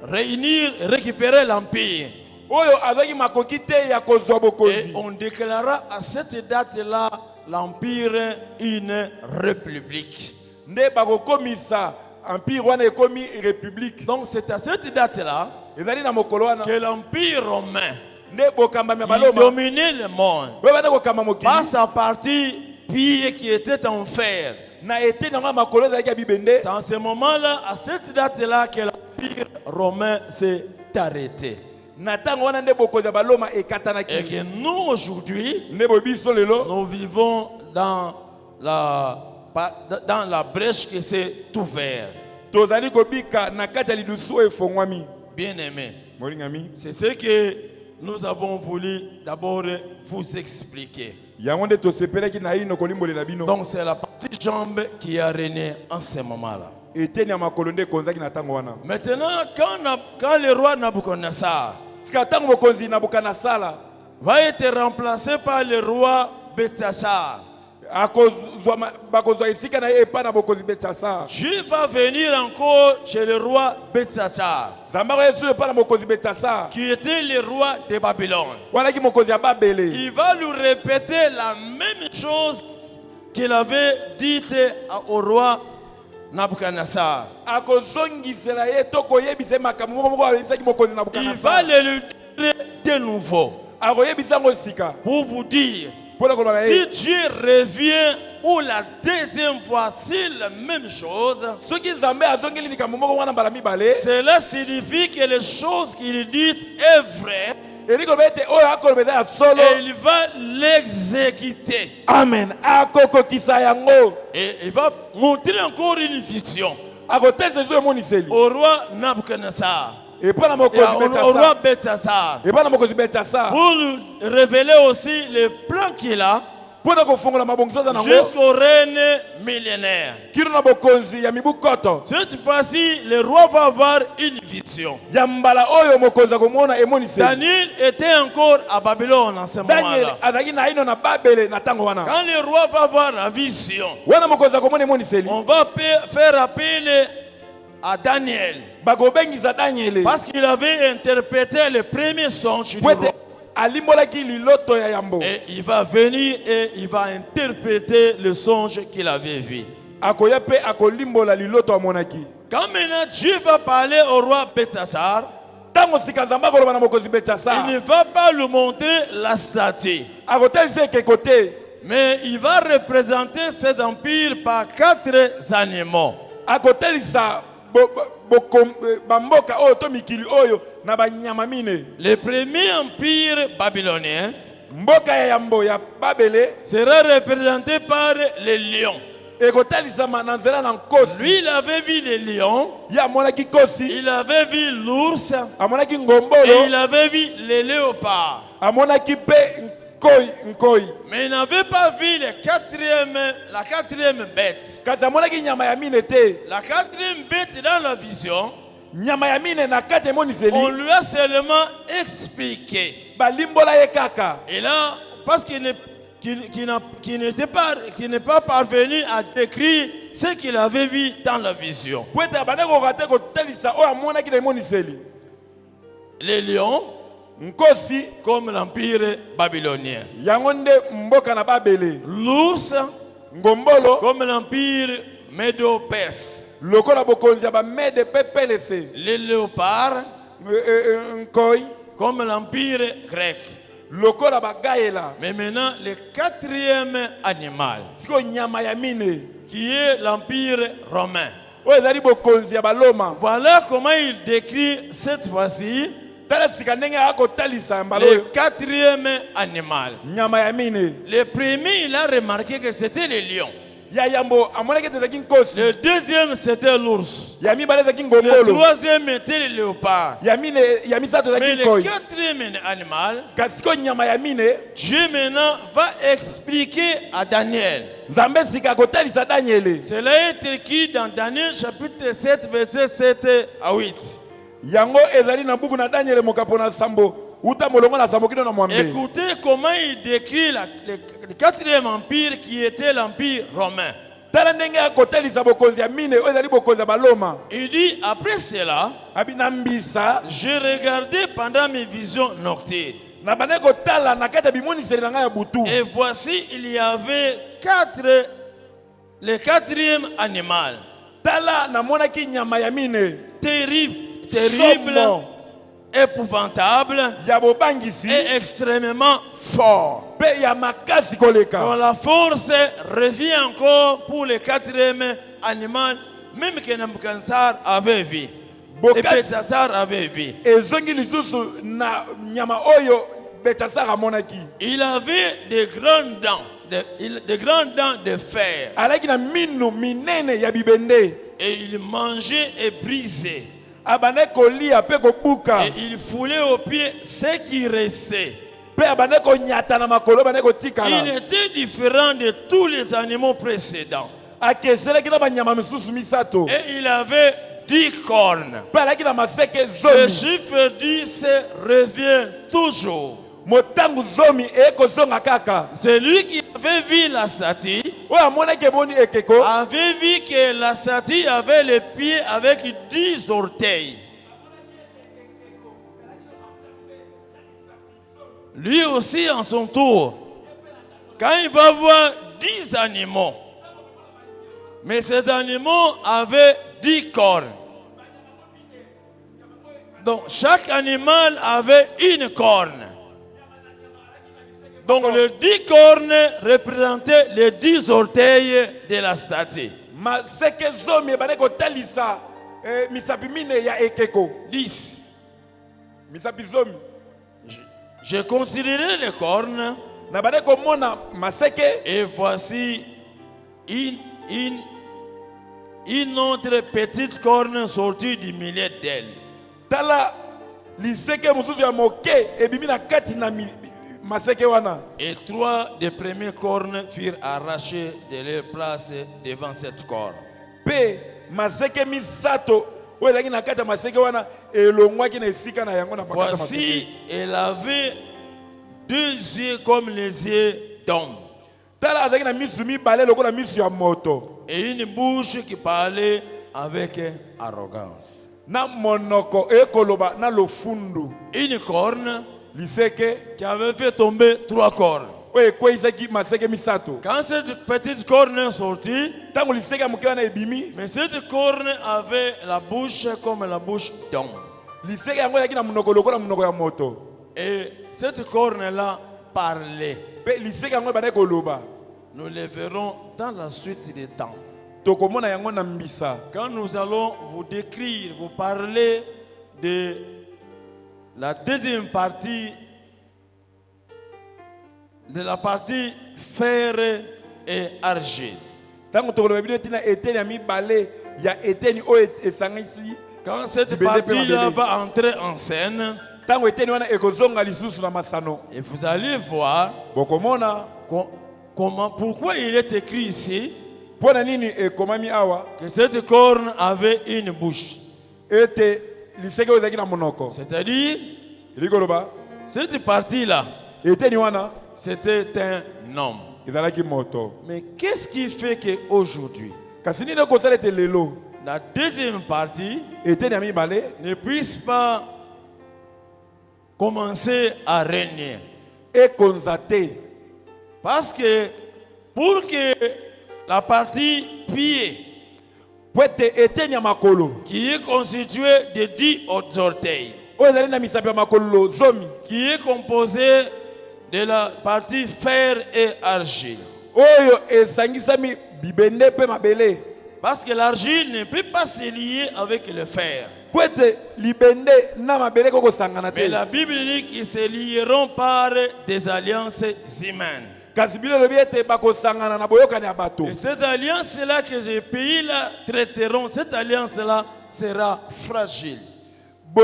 récupérer l'empire. Oyo azaki makoki te ya kozwa Et bokonzi. on déclara à cette date-là l'empire une république. Nde bakokomisa empire wana ekomi république. Donc c'est à cette date-là Ezali na mokolo wana que l'empire romain nde bokamba ya qui baloma. dominait le monde Oyo bana kokamba par mokili. sa partie pille qui était en fer. Na ete na makolo ezalaki ya bibende. C'est en ce moment-là, à cette date-là, que l'empire romain s'est arrêté. Na tango wana nde bokonzi ya baloma Et ekatanaki. que nous aujourd'hui, Nde bobiso lelo nous vivons dans la brèche qui s'est ouverte. tozali kobika na kati ya lidusu efongwami. Bien-aimés, Molingami. c'est ce que nous avons voulu d'abord vous expliquer. Yango nde tosepelaki na ino kolimbolela bino. Donc c'est la partie jambe qui a régné en ce moment-là. Eteni ya makolo nde ekonzaki na tango wana. Maintenant, quand le roi Nabucodonosor Sika tango mokonzi Nabukadnezar va être remplacé par le roi Belshazzar, bakozwa esika na ye epai na bokonzi Belshazzar. Dieu va venir encore chez le roi Belshazzar, Nzambe akoyesu epai na bokonzi Belshazzar. qui était le roi de Babylone. Wanaki mokonzi ya Babele. Il va lui répéter la même chose qu'il avait dite au roi Nabucodonosor. Akozongisela ye to koyebisa makambo moko moko ayebisaki mokonzi Il va Nabukadnezar. le dire de nouveau Akoyebisa ngo sika. pour vous dire, Mpona koloba na ye. si Dieu revient ou la deuxième fois, c'est la même chose. Soki Nzambe azongeli likambo moko wana mbala mibale. Cela signifie que les choses qu'il dit est vrai Eri koloba ete oyo akoloba eza ya solo. et il va l'exécuter. Amen. Akokokisa yango. Et il va montrer encore une vision Akotelisa ezo emoniseli. au roi Nabucodonosor Epai na et mokonzi au roi Belshazzar. Belshazzar Epai na mokonzi Belshazzar. pour lui révéler aussi les plans qu'il a Mpona kofongola mabongiso aza nango. jusqu'au règne millénaire. Kino na bokonzi ya mibu koto. Cette fois-ci, le roi va avoir une vision. Ya mbala oyo mokonzi akomona emoniseli. Daniel était encore à Babylone en ce Daniel moment-là. azalaki na ino na Babele na tango wana. Quand le roi va avoir la vision, Wana mokonzi akomona emoniseli. on va faire appel à Daniel Bakobengisa Daniel. parce qu'il avait interprété le premier songe du Pwete roi. alimbolaki liloto ya yambo. Et il va venir et il va interpréter le songe qu'il avait vu. Akoya pe akolimbola liloto amonaki. Quand maintenant Dieu va parler au roi Belshazzar, Tango sika Nzambe akoloba na mokonzi il Belshazzar. ne va pas lui montrer la statue, Akotelisa eke kote. mais il va représenter ses empires par 4 animaux. Akotelisa bamboka oyo to mikili oyo na banyama mine. Le premier empire babylonien Mboka ya yambo ya Babele sera représenté par les lions. ekotelisama na nzela na nkosi. Lui, il avait vu les lions, Ye amonaki kosi, il avait vu l'ours amonaki et ngombolo, il avait vu les léopards. amonaki pe nkoi. Mais il n'avait pas vu la quatrième bête. Kasi amonaki nyama ya mine te. La quatrième bête dans la vision, Nyama ya mine na kati on emoniseli lui a seulement expliqué. balimbola ye kaka. Et là, parce qu'il n'est pas parvenu à décrire ce qu'il avait vu dans la vision. Po ete abande kokoka te kotelisa oyo amonaki na emoniseli. Les lions, Nkosi comme l'empire babylonien. yango nde mboka na Babele. L'ours, Ngombolo comme l'empire médo-perse. lokola bokonzi ya bamede pe pelese. Les léopards, Nkoi comme l'empire grec. lokola bagaela. Mais maintenant, le quatrième animal, Siko nyama ya mine qui est l'empire romain. oyo ezali bokonzi ya baloma. Voilà comment il décrit cette fois-ci Le quatrième animal. Le premier, il a remarqué que c'était le lion. Le deuxième, c'était l'ours. Le troisième était le léopard. Mais le quatrième animal, Dieu maintenant va expliquer à Daniel. Cela est écrit dans Daniel chapitre 7, verset 7 à 8. Écoutez comment il décrit le quatrième empire qui était l'empire romain. Il dit, après cela, j'ai regardé pendant mes visions nocturnes. Et voici, il y avait le quatrième animal. Terrible, épouvantable et extrêmement fort. Donc la force revient encore pour le quatrième animal, même que Nebuchadnezzar avait vu. Et Belteshazzar avait vu. Il avait de grandes dents de fer. Et il mangeait et brisait. Et il foulait aux pieds ce qui restait. Il était différent de tous les animaux précédents. Et il avait 10 cornes. Le chiffre 10 revient toujours. Celui qui avait vu la statue avait vu que la statue avait les pieds avec 10 orteils. Lui aussi, en son tour, quand il va voir 10 animaux, mais ces animaux avaient 10 cornes. Donc, chaque animal avait une corne. Donc, les 10 cornes représentaient les 10 orteils de la statue. 10. J'ai considéré les cornes et voici une autre petite corne sortie du milieu d'elle. Et 3 des premières cornes furent arrachées de leur place devant cette corne. Voici, elle avait 2 yeux comme les yeux d'homme. Et une bouche qui parlait avec arrogance. Une corne qui avait fait tomber 3 cornes. Quand cette petite corne est sortie, mais cette corne avait la bouche comme la bouche d'homme. Et cette corne-là parlait. Nous le verrons dans la suite des temps. Quand nous allons vous décrire, vous parler de la deuxième partie, de la partie fer et argile. Quand cette partie-là va entrer en scène, et vous allez voir pourquoi il est écrit ici que cette corne avait une bouche. C'est-à-dire, cette partie-là, c'était un homme. Mais qu'est-ce qui fait qu'aujourd'hui, la deuxième partie ne puisse pas commencer à régner? Parce que pour que la partie pied, qui est constituée de 10 orteils, qui est composée de la partie fer et argile. Parce que l'argile ne peut pas se lier avec le fer. Mais la Bible dit qu'ils se lieront par des alliances humaines. Et ces alliances-là que ces pays-là traiteront, cette alliance-là sera fragile. Et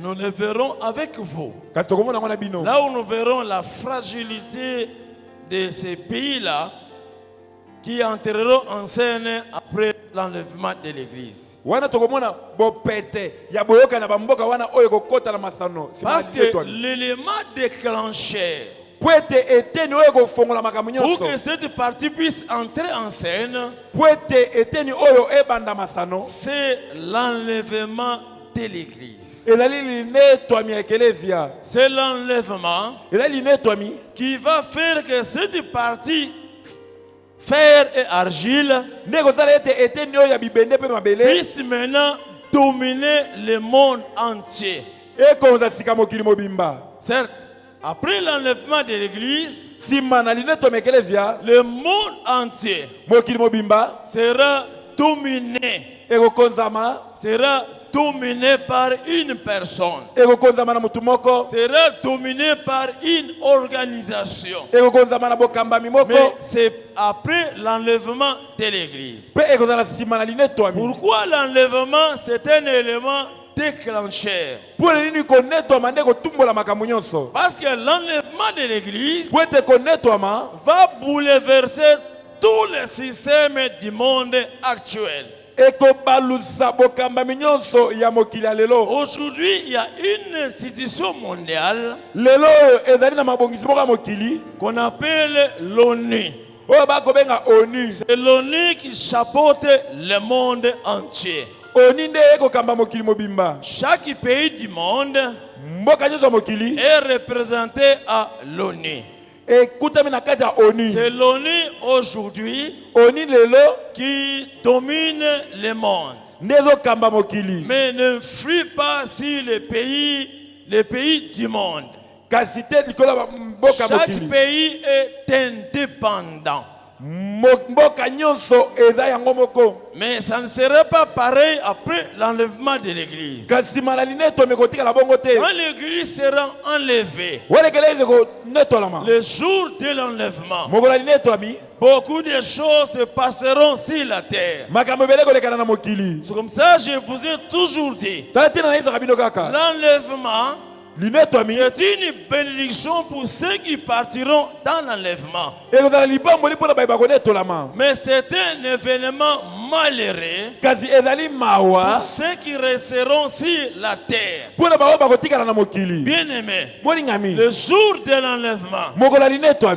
nous le verrons avec vous. Là où nous verrons la fragilité de ces pays-là qui entreront en scène après l'enlèvement de l'église. Parce que l'élément déclencheur pour que cette partie puisse entrer en scène, c'est l'enlèvement de l'église. C'est l'enlèvement qui va faire que cette partie fer et argile puisse maintenant dominer le monde entier. Certes, après l'enlèvement de l'église, le monde entier sera dominé. Sera dominé par une personne. Sera dominé par une organisation. Mais c'est après l'enlèvement de l'église. Pourquoi l'enlèvement? C'est un élément déclencheur. Parce que l'enlèvement de l'église va bouleverser tout le système du monde actuel. Aujourd'hui, il y a une institution mondiale qu'on appelle l'ONU. C'est l'ONU qui chapeaute le monde entier. Chaque pays du monde est représenté à l'ONU. C'est l'ONU aujourd'hui qui domine le monde. Mais ne fuit pas sur les pays du monde. Chaque pays est indépendant. Mais ça ne serait pas pareil après l'enlèvement de l'église. Quand l'église sera enlevée, le jour de l'enlèvement, beaucoup de choses se passeront sur la terre. C'est comme ça que je vous ai toujours dit. L'enlèvement, c'est une bénédiction pour ceux qui partiront dans l'enlèvement. Mais c'est un événement malheureux pour ceux qui resteront sur la terre. Bien aimé, le jour de l'enlèvement,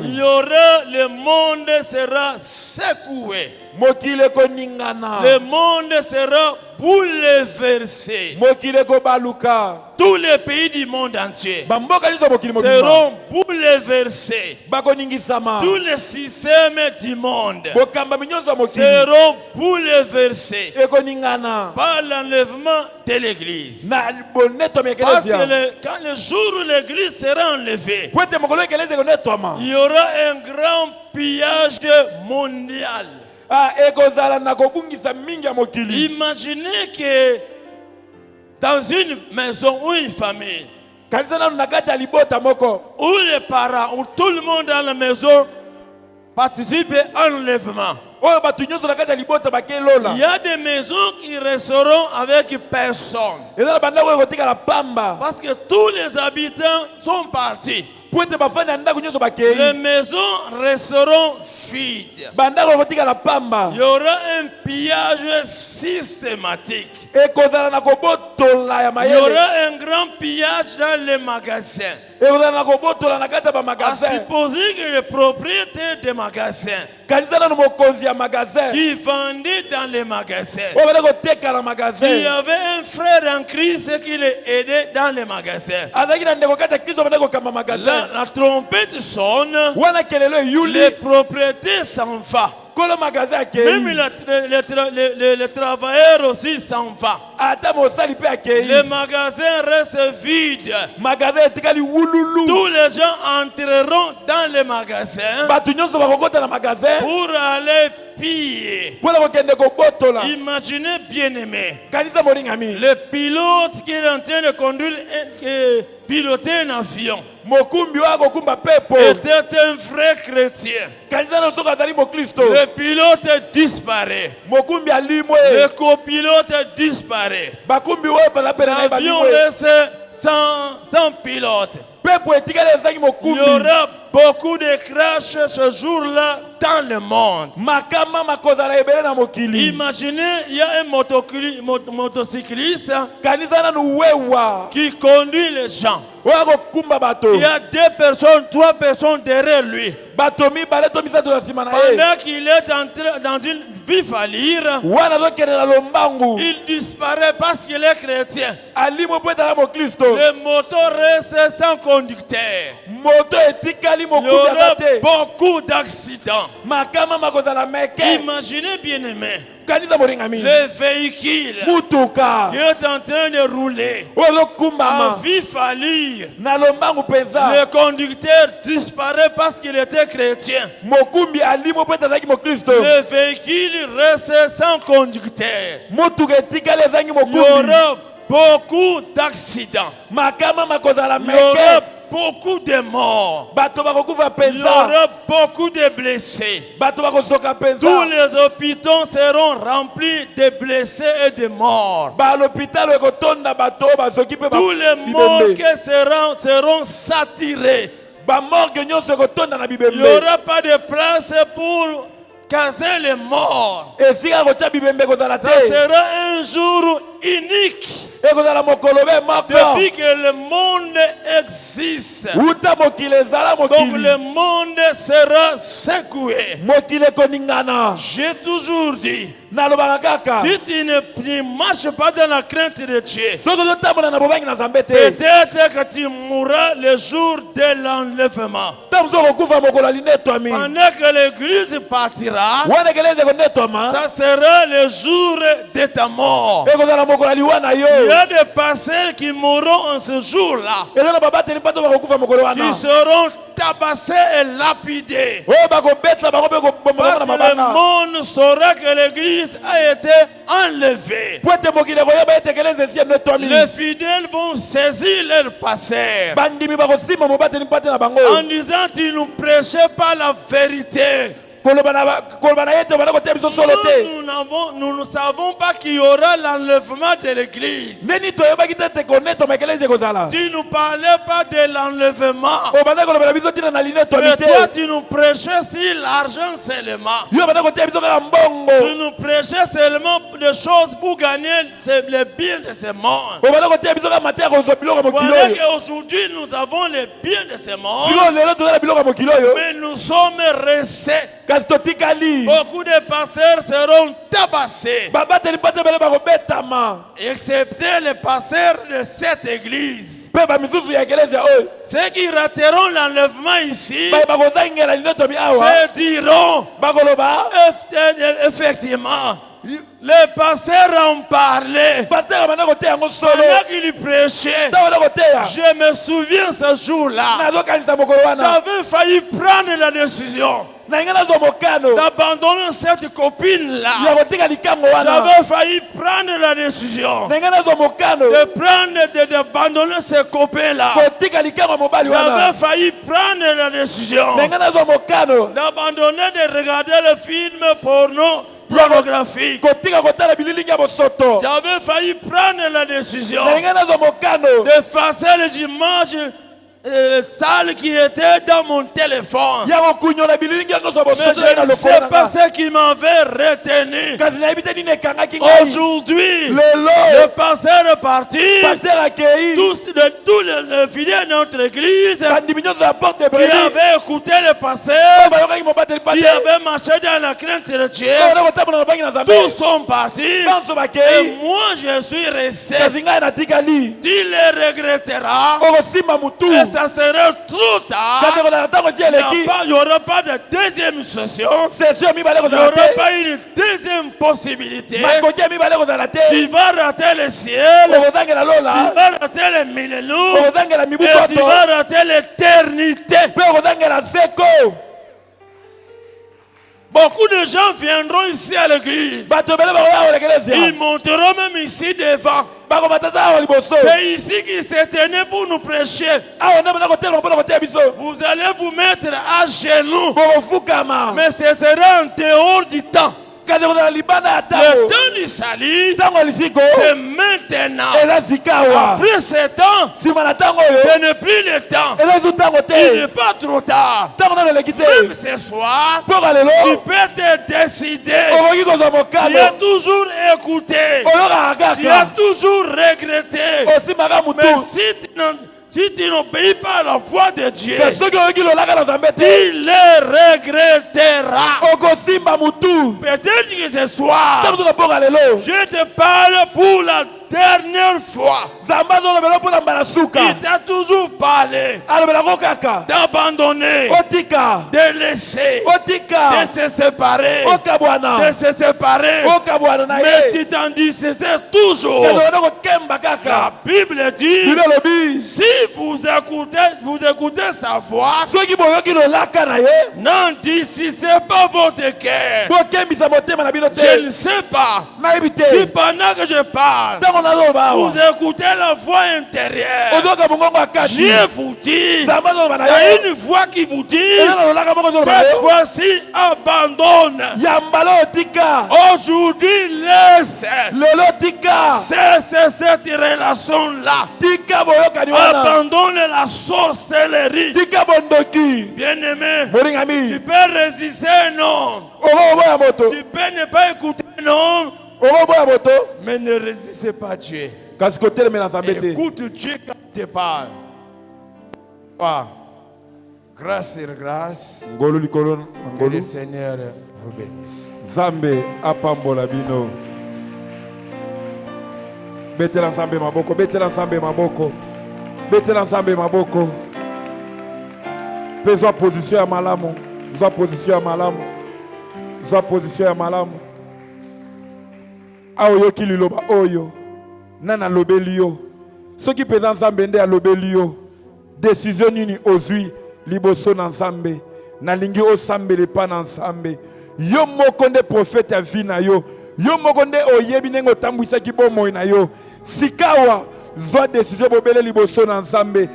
il y aura, le monde sera secoué. Le monde sera bouleversé. Tous les pays du monde entier seront bouleversés. Tous les systèmes du monde seront bouleversés par l'enlèvement de l'église. Parce que quand le jour où l'église sera enlevée, il y aura un grand pillage mondial. Imaginez que dans une maison ou une famille, où les parents, où tout le monde dans la maison participe à l'enlèvement, il y a des maisons qui resteront avec personne. Parce que tous les habitants sont partis. Les maisons resteront vides. Il y aura un pillage systématique. Il y aura un grand pillage dans les magasins. À supposer que le propriétaire des magasins qui vendait dans les magasins, il y avait un frère en Christ qui les aidait dans les magasins. La trompette sonne, le propriétaire s'en va. kolo magasin Même akei les travailleurs aussi s'en vont. ata mosali pe akei Le magasin reste vide. magasin etikali wululu Tous les gens entreront dans le magasin bato nyonso bakokota na magasin pour aller piller. mpona kokende kobotola. Imaginez bien aimé. Kanisa molingami Le pilote qui est en train de conduire, piloter un avion, mokumbi wa kokumba pepo était un vrai chrétien. kanisa na soki azali mokristo Le pilote disparaît. mokumbi alimwe Le copilote disparaît. bakumbi oyo baza pene na ye L'avion balimwe reste sans pilote. pepo etikali ezangi Il y mokumbi aura beaucoup de crashs ce jour-là dans le monde. makama makozala ebele na mokili. Imaginez, il y a un motocycliste kanisa nanu wewa qui conduit les gens. oyo kokumba bato Il y a 2 personnes, 3 personnes derrière lui. bato mibale to misato na nsima na ye Pendant qu'il est entré dans une vie falire, wana azokende na lombangu il disparaît parce qu'il est chrétien. alimwe mpo etaka mokristo Le moteur reste sans conducteur. moto etikali Il y mokumbi aura aza te beaucoup d'accidents. makama makozala meke. Imaginez bien aimé, kanisa molingami le véhicule mutuka qui est en train de rouler oyo en ezokumbama vie falire. na lombangu Le mpenza conducteur disparaît parce qu'il était chrétien. mokumbi alimwe mpo ete azalaki mokristo Le véhicule reste sans conducteur. mutuka etikali ezangi Il y mokumbi aura beaucoup d'accidents. makama makozala Il y aura meke beaucoup de morts. bato bakokufa Il y mpenza aura beaucoup de blessés. bato bakozoka Tous mpenza les hôpitaux seront remplis de blessés et de morts. balopitalo ekotonda bato oyo bazoki mpe Tous les bibembe morgues seront saturés. bamorge nyonso ekotonda na Il n'y bibembe aura pas de place pour caser les morts. esika kotia bibembe ekozala Ça te sera un jour unique ekozala mokolo be moko depuis que le monde existe. uta mokili ezala Donc mokili le monde sera secoué. mokili ekoningana J'ai toujours dit, nalobaka kaka si tu ne marches pas dans la crainte de Dieu, soki ozotambola na bobangi na nzambe te peut-être que tu mourras le jour de l'enlèvement. ntango mosu okokufa mokolo alinetwami Pendant que l'église partira, wana ekelezi ekonetwama ça sera le jour de ta mort. ekozala mokolo aliwa na Il y yo a des pasteurs qui mourront en ce jour-là, eza na babateli mpa to bakokufa mokolo wana qui seront tabassés et lapidés. oyo bakobetela bango mpe koboma Parce bango que na le mabanga monde saura que l'église a été enlevée. po ete mokili ekoyeba ete ekelezi esi enetwami Les fidèles vont saisir leur pasteur bandimi bakosimba mobateli mpa te na bango en disant tu ne prêchais pas la vérité. koloba na ye te bana koteya biso solo te Nous ne savons pas qu'il y aura l'enlèvement de l'église. ndeni toyebaki te ete konetwama ekelezi ekozala Tu ne parlais pas de l'enlèvement. obanda kolobela biso ntina na linetwami Mais toi, te tu nous prêchais sur l'argent seulement. yo banda koteya biso kaka mbongo Tu nous prêchais seulement des choses pour gagner le bien de ce monde. obanda koteya biso kaka mateya kozwa biloko ya mokili Voilà oyo qu'aujourd'hui, nous avons les biens de ce monde, sikoyo lelo toza na biloko ya mokili oyo mais nous sommes restés. kasi totikali Beaucoup de pasteurs seront tabassés, babateli mpa te bele bakobetama excepté les pasteurs de cette église. mpe bamisusu ya ekelezia oyo Ceux qui rateront l'enlèvement ici baye bakozangela linetwami awa se diront bakoloba effectivement, les pasteurs ont parlé paster banda koteya yango solo pendant qu'ils prêchaient. ntango banda koteya Je me souviens ce jour-là, nazokanisa mokolo wana j'avais failli prendre la décision na ngai nazwa mokano d'abandonner cette copine-là. ya kotika likango wana J'avais failli prendre la décision na ngai nazwa mokano d'abandonner ce copain-là. kotika likango ya mobali wana J'avais failli prendre la décision na ngai nazwa mokano d'abandonner de regarder le film pornographique. kotika kotala bililingi ya bosoto J'avais failli prendre la décision na ngai nazwa mokano d'effacer les images sales qui étaient dans mon téléphone. ya kokunyola bililingi yango ya Mais bosoto je na ne sais lokolo pas nanga ce qui m'avait retenu. kasi nayebi te nini ekangaki ngai Aujourd'hui, lelo le pasteur est parti. paster akei Tous les fidèles de notre église bandimi nyonso ya porte de qui breli avaient écouté le pasteur, bayokaki mobateli mpa qui te avaient marché dans la crainte de Dieu, oyo kotambola na bangi na nzambe tous sont partis. banso Et bakei moi, je suis resté. kasi ngai natikali Tu les regretteras. okosimba mutu Et ça serait trop tard, il n'y aura pas de deuxième session, il n'y aura pas une deuxième possibilité. Tu vas rater le ciel, tu vas rater le millénaire, et tu vas rater l'éternité. Beaucoup de gens viendront ici à l'église. Ils monteront même ici devant. C'est ici qu'ils s'est tenu pour nous prêcher. Vous allez vous mettre à genoux. Mais ce sera en dehors du temps. Le temps du salut, c'est maintenant. Après ce temps, ce n'est plus le temps. Il n'est pas trop tard. Même ce soir, tu peux te décider. Tu as toujours écouté. Tu as toujours regretté. Mais si tu n'obéis pas à la voix de Dieu, tu le regretteras. Peut-être que ce soir, je te parle pour la dernière fois. Il t'a toujours parlé d'abandonner, de laisser, de se séparer, Mais tu t'en dis, c'est toujours. La Bible dit, si vous écoutez sa voix, n'endurcissez pas votre cœur. Je ne sais pas si pendant que je parle, vous écoutez la voix intérieure. Dieu vous dit, il y a une voix qui vous dit, cette fois-ci abandonne. Aujourd'hui laisse. Cesse cette relation-là. Abandonne la sorcellerie. Bien-aimé, tu peux résister un homme. Tu peux ne pas écouter un homme. Mais ne résistez pas à Dieu. Écoute Dieu quand il te parle. Grâce sur grâce. Que le Seigneur vous bénisse. Zambe apambola bino. Betela Zambe maboko, betela Zambe maboko. Betela Zambe maboko. Pesa position ya malamu. Za position ya malamu. Za position ya malamu. Aoyo kililoba oyo. Nana lobeli yo. Soki pesa Nzambe nde alobeli yo. Décision nini ozui liboso na Nzambe. Nalingi osambele pa na Nzambe. Yo moko nde prophète ya vie na yo. Yo moko nde oyebi ndenge otambwisaki bomoi na yo. Sikawa zwa décision bobele liboso na Nzambe.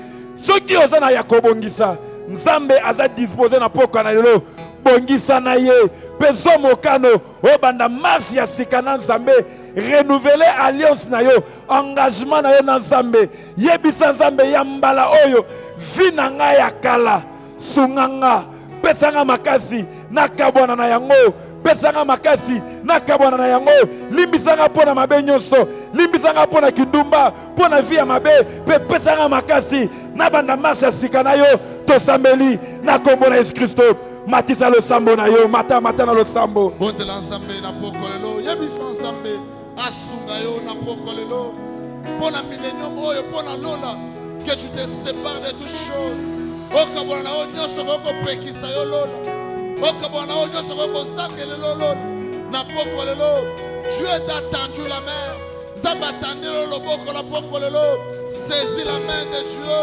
Soki oza na ya kobongisa, Nzambe aza disposé na poka na yo. Bongisa na ye. Pezo mokano obanda marche ya sika na Nzambe. Renouveler alliance na yo, engagement na yo na Nzambe. Yebisa Nzambe ya mbala oyo, vi na nga ya kala, sunganga, pesanga makasi, nakabwana na yango, pesanga makasi, nakabwana na yango, limbisanga pona mabe nyonso, limbisanga pona kindumba, pona vi ya mabe, pesanga makasi, nabanda marche sika na yo, tosambeli, na kombo na Yesu Kristo. Matisa lo sambo na yo, mata na lo sambo. Bonte l'ensemble na pokolelo, yebisa ensemble. Asunga yo na pokolelo. Pona millénium oyo, pona lola. Que tu te sépares de toutes choses. Okabona o nyoso koko pekisa yo lola. Okabona o nyoso koko sakele lola. Na pokolelo. Dieu t'a tendu la main. Zamba tendelo lo boko la pokolelo. Saisis la main de Dieu.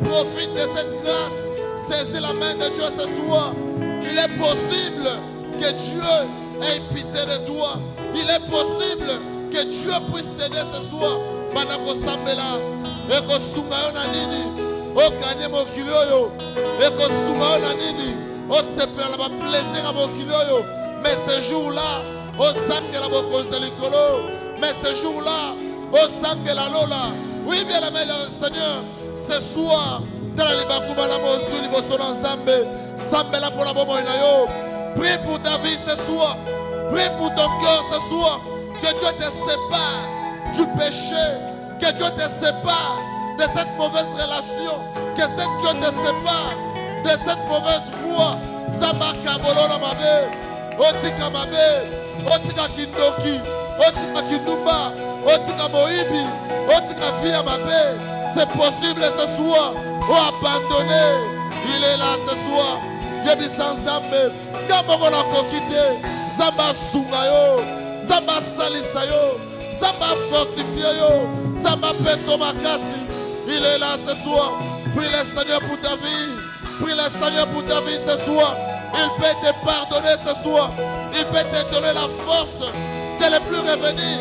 Profite de cette grâce. Saisis la main de Dieu ce soir. Il est possible que Dieu ait pitié de toi. Il est possible que Dieu puisse t'aider ce soir. Banako sambela, eko sunga yo na nini, o gagner mon kilo, eko sunga yo na nini, o sepela la plaisir à mon kilo. Mais ce jour-là, o sangela mon konselikolo. Mais ce jour-là, o sangela lola. Oui, bien aimé le Seigneur, ce soir, dans la libakuba la mosu liboso na Nzambe. Sambela pour la bomo inayo. Prie pour ta vie ce soir. Prie pour ton cœur ce soir. Que Dieu te sépare du péché. Que Dieu te sépare de cette mauvaise relation. Que Dieu te sépare de cette mauvaise foi. Zambaka bolona mabe. Otika mabe. Otika kindoki. Otika kindumba. Otika moibi. Otika via mabe. C'est possible ce soir. abandonné. Il est là ce soir. Yebisa Nzambe. Kamoko na kokite. Zamba sunga yo. Zamba salisa yo. Zamba fortifie yo. Zamba peso makasi. Il est là ce soir. Prie le Seigneur pour ta vie. Prie le Seigneur pour ta vie ce soir. Il peut te pardonner ce soir. Il peut te donner la force de ne plus revenir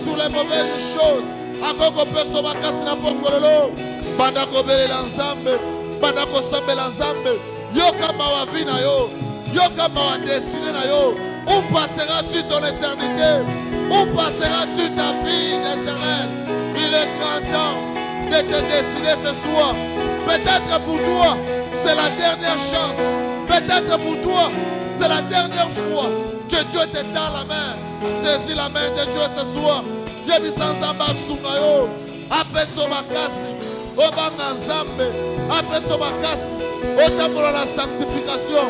sur les mauvaises choses. Akoko peso makasi na pokolelo. Banda kobelela Nzambe. Banda kosambela Nzambe. Yoka mawa vie na yo. Yoka mawa destinée na yo. Où passeras-tu ton éternité? Où passeras-tu ta vie éternelle? Il est grand temps de te décider ce soir. Peut-être pour toi, c'est la dernière chance. Peut-être pour toi, c'est la dernière fois que Dieu te tend la main. Saisis la main de Dieu ce soir. Yebisa Nzambe asunga yo. Apeso makasi. Obanga Nzambe. Apeso makasi. Otambola la sanctification.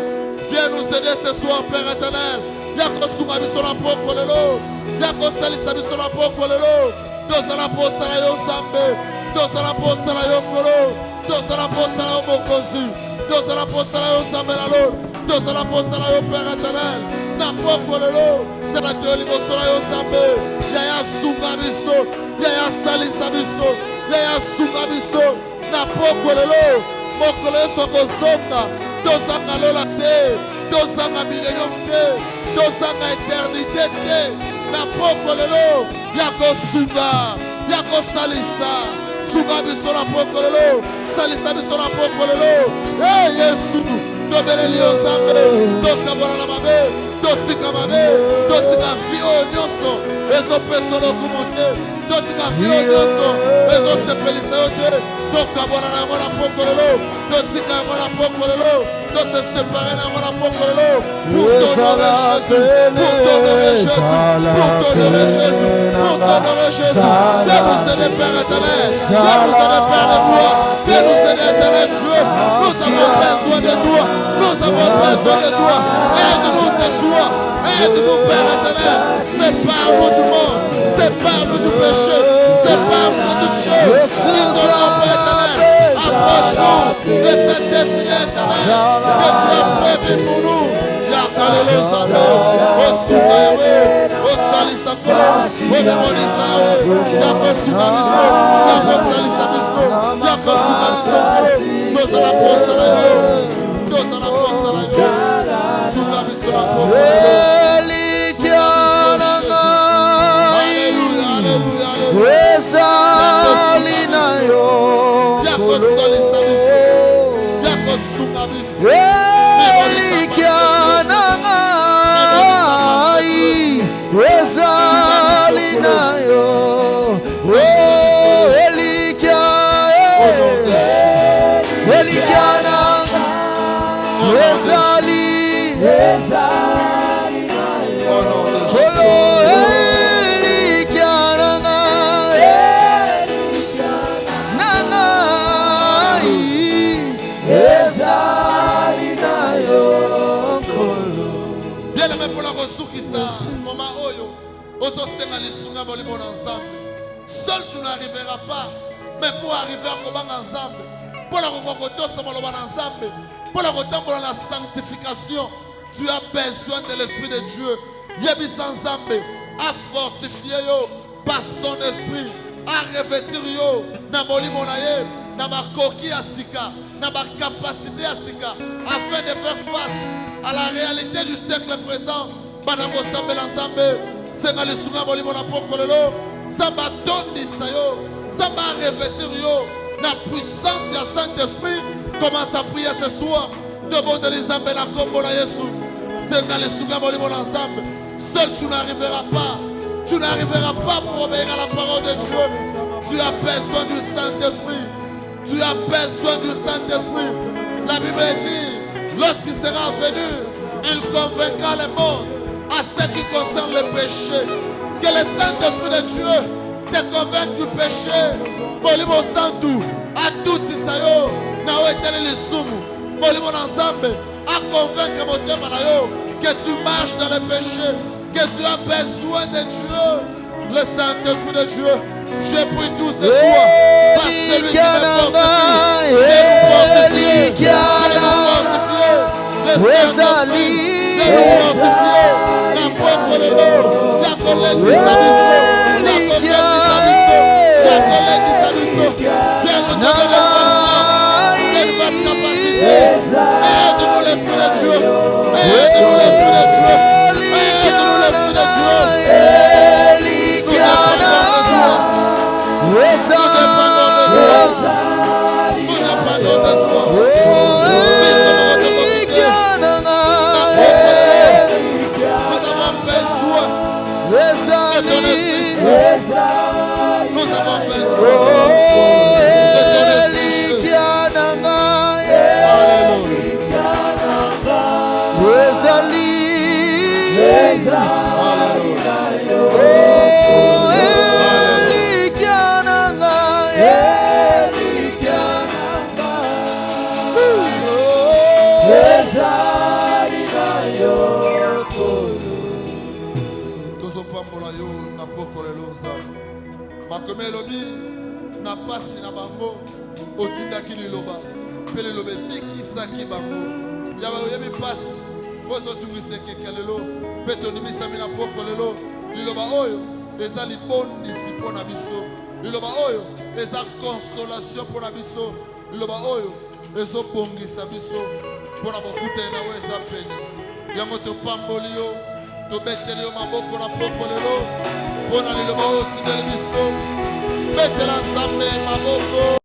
Viens nous aider ce soir, Père éternel. Yako sunga biso na poko lelo. Yako salisa biso na poko lelo. Dosala posta na yo Nzambe. Dosala posta na yo Kolo. Dosala posta na yo Mokozi. Dosala posta na yo Nzambe na lo. Dosala posta na yo Père éternel. Na poko lelo. Tala te liboso na yo Nzambe. Yaya sunga biso. Yaya salisa biso. Yaya sunga biso. Na poko lelo. Mokolo yeso kozonga. Dosanga lola te. Dosanga millennium te. Dosanga éternité te. Na poko lelo. Yako sunga. Yako salisa. Sunga biso na poko lelo. Salisa biso na poko lelo. Hey Yesu. Tobele liyo Nzambe. Tokabona na mabe. Totika mabe. Totika vi o nyonso. Ezo peso lokumonte. Totika vi o nyonso. Ezo sepelisa yo te. Tokabona na ngona poko lelo. Totika ngona poko lelo. De se séparer dans mon apôtre pour t'honorer Jésus, pour t'honorer Jésus, pour t'honorer Jésus, pour t'honorer Jésus. Viens nous aider, Père éternel. Viens nous aider, Père de gloire. Viens nous aider, éternel Dieu. Nous avons besoin de toi. Nous avons besoin de toi. Aide-nous ce soir. Aide-nous, Père éternel. Sépare-nous du monde. Sépare-nous du péché. Sépare-nous de toutes choses. Dis-nous, Père éternel. Approche-nous de cette destinée éternelle. Que tu as prévu pour nous. Yakalelo Nzambe. Osunga yawe. Osalisa kolo. Omemonisa yawe. Yakosunga biso. Yakosalisa biso. Yakosunga biso kolo. Tozala posa na yo. Tozala posa na yo. Sunga biso na posa. Alléluia, alléluia, alléluia. Yakosalisa biso. Yakosunga biso. Seul tu n'arriveras pas, mais pour arriver à Kobanga ensemble, pour la sanctification, tu as besoin de l'Esprit de Dieu. Yebisa Nzambe a fortifié yo par son esprit, a revêtir yo na molimo na ye, na makoki ya sika, na ma capacité ya sika, afin de faire face à la réalité du siècle présent. Banango Sambela Nzambe, senga lisunga molimo na pokolelo. Zamba tondisa yo, Zamba revêtir yo, la puissance du Saint-Esprit. Commence à prier ce soir. Demande les Zambé la combo na Yesu. Senga les souga molimo ensemble. Seul tu n'arriveras pas. Tu n'arriveras pas pour obéir à la parole de Dieu. Tu as besoin du Saint-Esprit. Tu as besoin du Saint-Esprit. La Bible dit, lorsqu'il sera venu, il convaincra le monde à ce qui concerne le péché. Que le Saint-Esprit de Dieu te convainque du péché. Molimo Sandu, à tout Isayo, Nao etele le sumu. Molimo ensemble, à convaincre mon Dieu que tu marches dans le péché, que tu as besoin de Dieu. Le Saint-Esprit de Dieu Je prie tous ce soir par celui qui me fortifie. Viens nous fortifier. Viens nous fortifier. Le Saint-Esprit, viens nous fortifier. La propre de l'eau, la collègue du Sabiso, la collègue du Sabiso, viens nous donner de bonne capacité. Aide-nous l'Esprit de Dieu. Aide-nous l'Esprit de Dieu. Aide-nous l'Esprit de Dieu. Nous dépendons de toi. Nous dépendons de toi. Nous avons besoin de ton Esprit. Nous avons besoin de ton Esprit. tozopambola yo na poko lelo nzambe makomi elobi na pasi na bango otindaki liloba mpe liloba ebikisaki bango yawe oyebi pasi ozotungisa ekeke lelo mpe tonimisami na poko lelo liloba oyo eza libondisi mpo na biso liloba oyo eza consolation mpo na biso liloba oyo ezobongisa biso mpo na bokutani na yo eza pene yango topamboli yo tobeteli yo maboko na poko lelo mpo na liloba oyo otindeli biso betela nzambe maboko